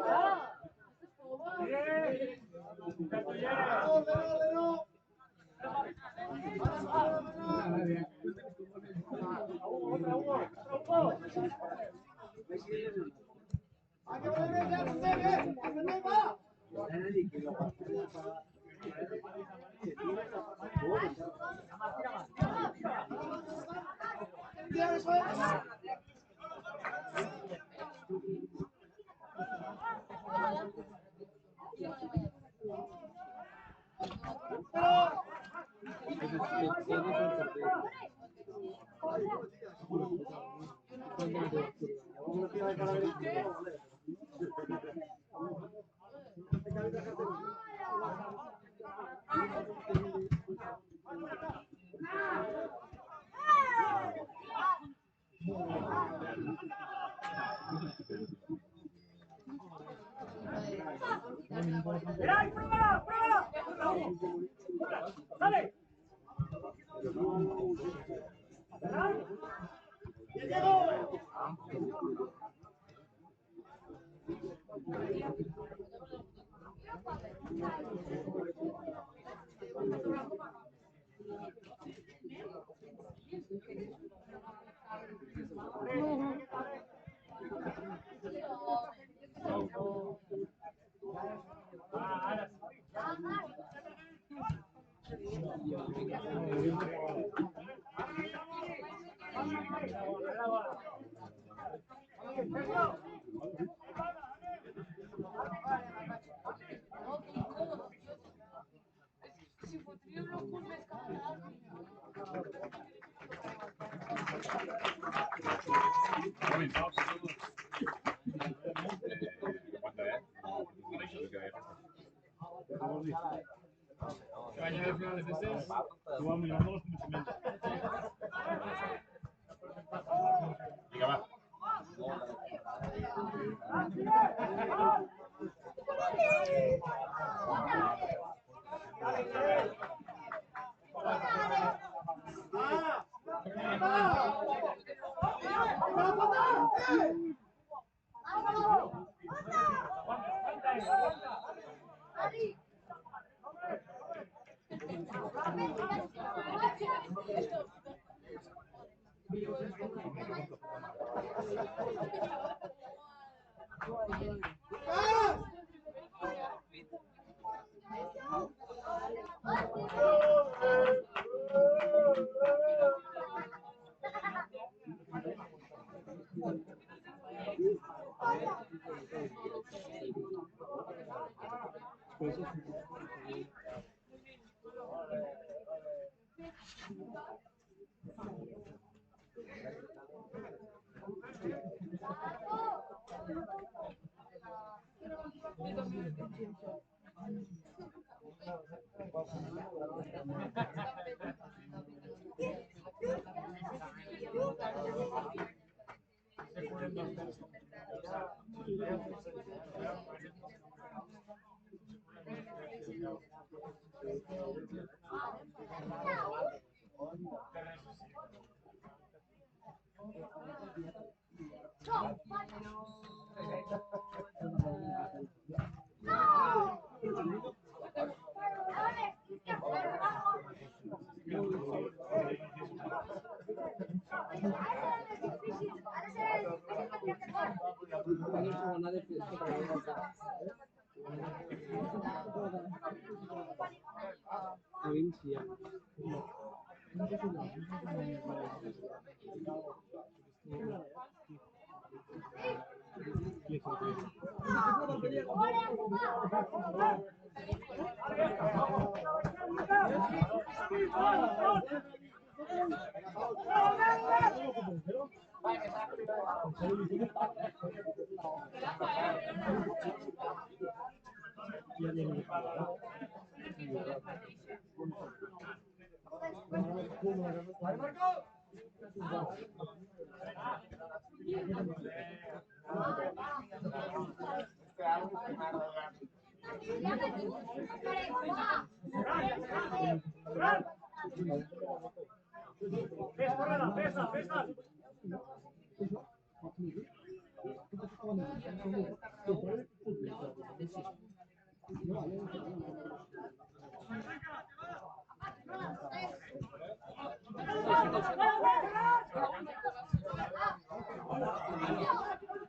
pruébala! ¡Pruébala! ¡Sale! Caña de finales de 6, tú vas mirando los conocimientos. Venga, va. Pesa, pesa.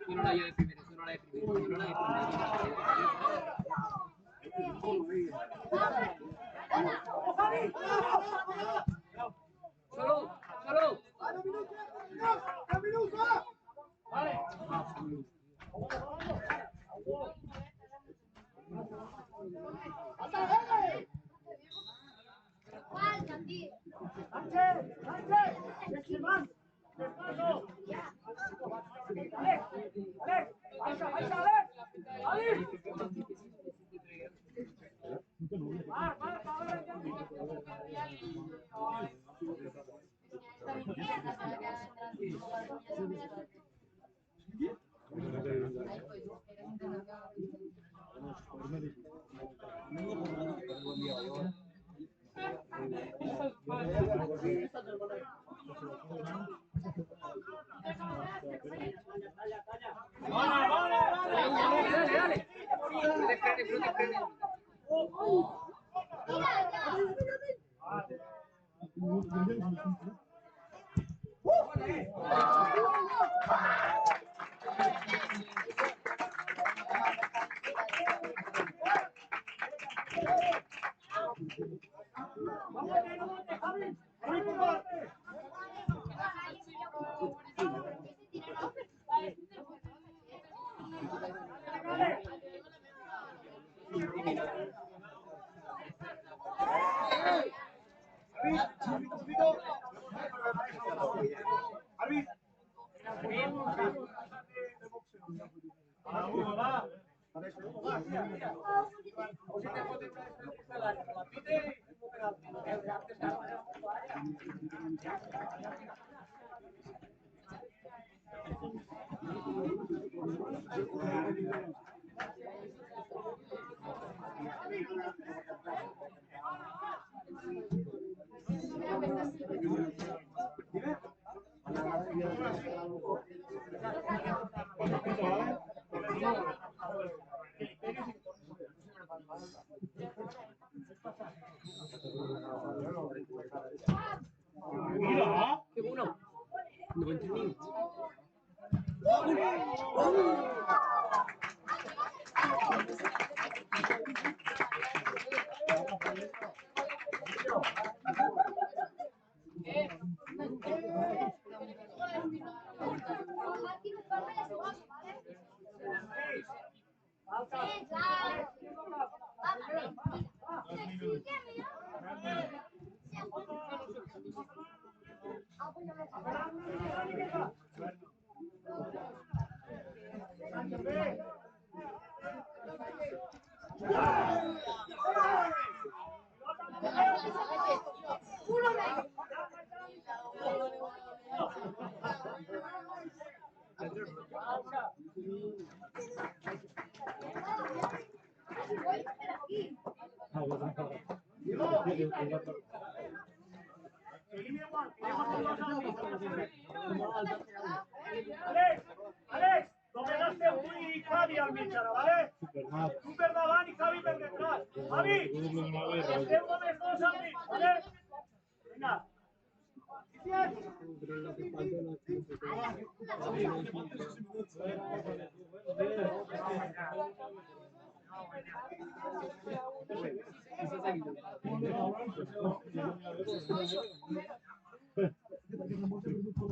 Yo no la llevo de primero, yo no la de primero, yo no la de primero. ¡Salud! ¡Salud! ¡Sánchez! ¡Sánchez! ¡Despacio! ¡Despacio! ¡Alex! ¡Alex! ¡Baixa, baixa, Alex! ¡Alex! Mira. ¡Qué bueno! 90.000. Alex, Alex, no pegaste muy Javi al mitjana, ¿vale? Tu per davant i Javi per detrás. Javi, esteu només dos al mig, ¿vale? Vinga.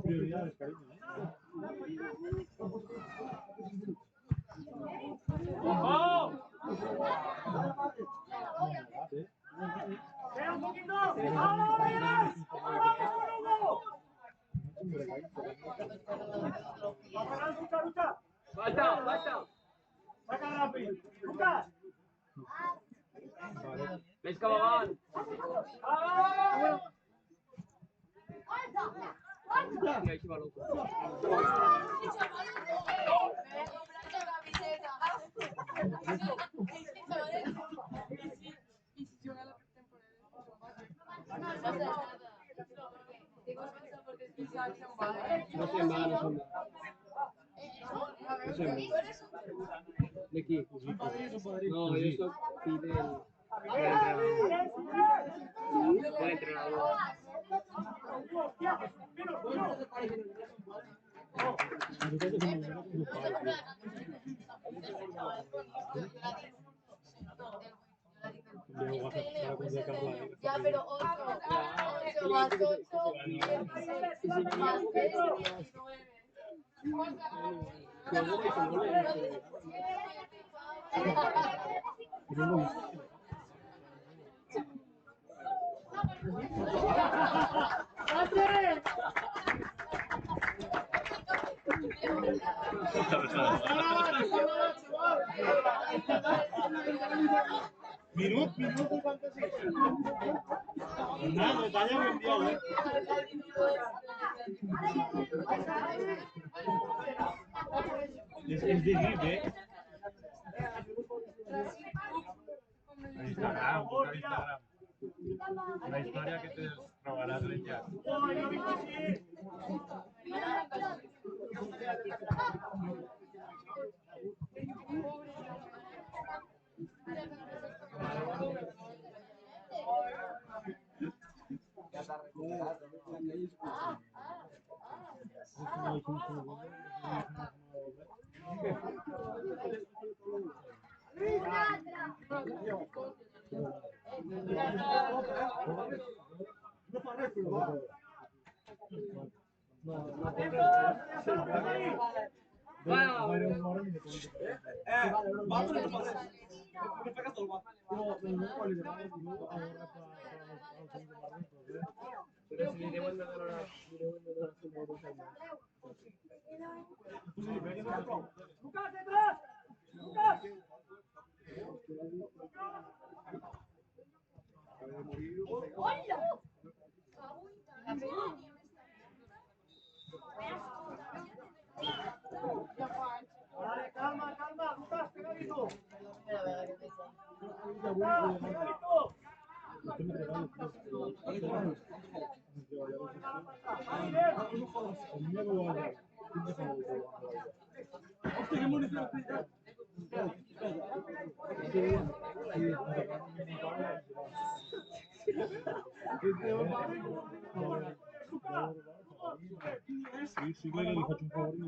Prioridades, cariño. ¡Oh! ¡Espera un poquito! ¡Vamos, Vegas! ¡Vamos, Lugo! ¡Vamos, lucha, lucha! ¡Falta! ¡Falta! ¡Saca rápido! ¡Lucas! ¡Ves que va! ¡Vamos! Y ahí se va loco. No sé nada, no sé nada. hacemos? ¿De qué? No, eso pide el entrenador. El entrenador. Ya, pero 8 más 8, 16 más 3, 19. Minuto y cuánto sí. Nada, detalle mundial, ¿eh? Es decir, ¿eh? Instagram, busca Instagram. La historia que te robarás leña. ¡Lucas, detrás! ¡Lucas! Vale, calma, calma, Lucas, pegadito. Lucas, pegadito. Sí, que le faccio un favore, mi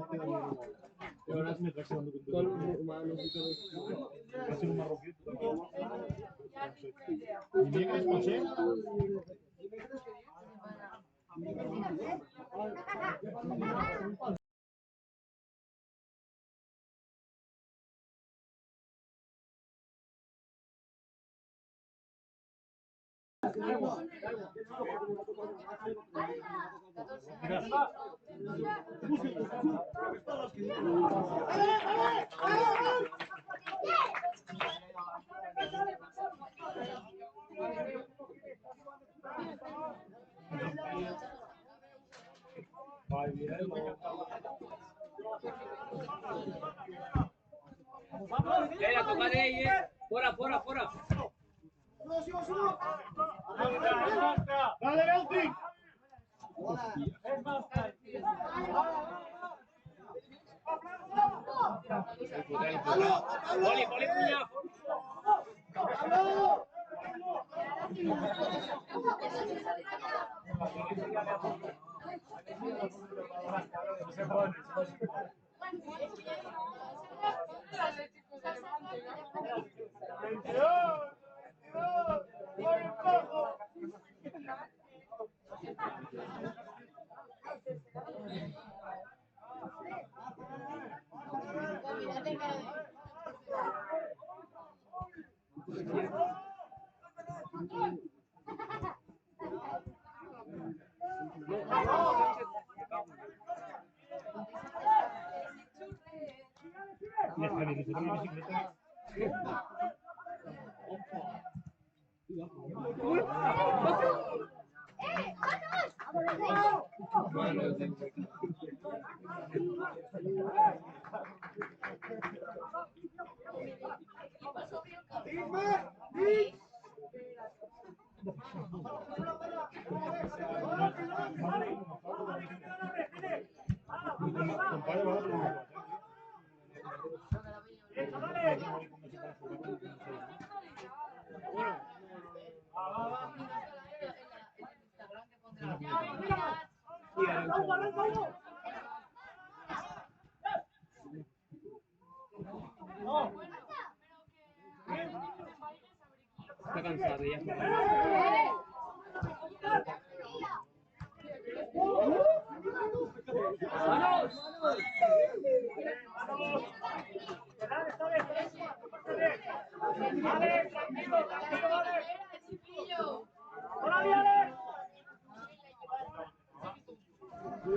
e ora mi trasciando con Con un umano, sí, Hacer un marroquito. ¿Y negres coche? La copa de ella. Fuera, fuera, fuera. ¡Dale, Belti! Poli, poli, puñado. Y hasta que se una bicicleta. Chavales. Está cansado ya. Vale, tranquilo, vale. ¡Hola, Alex!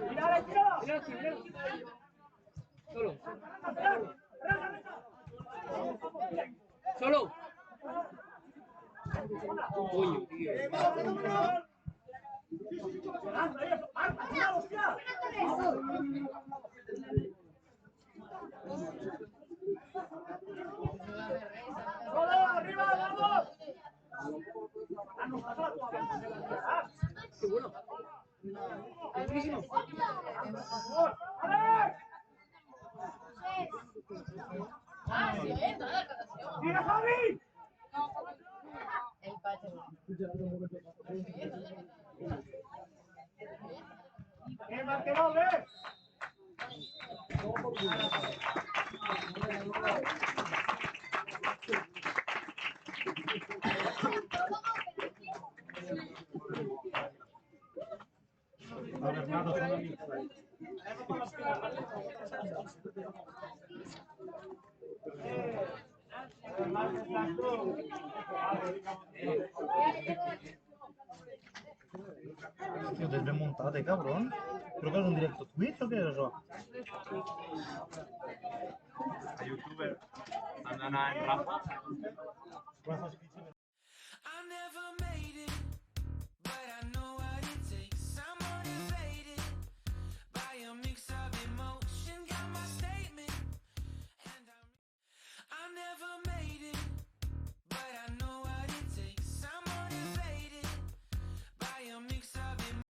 ¡Mira, Alex, tira! Solo. Solo. Coño, tío. ¡Hola, arriba, vamos! Qué bueno. Buenísimo. ¡Alex! ¡Tira, Javi! Marquero, ¿ves? Tío, desmontate, cabrón. ¿Creo que es un directo Twitch o qué es eso? A youtuber. Andan en Rafa. Rafa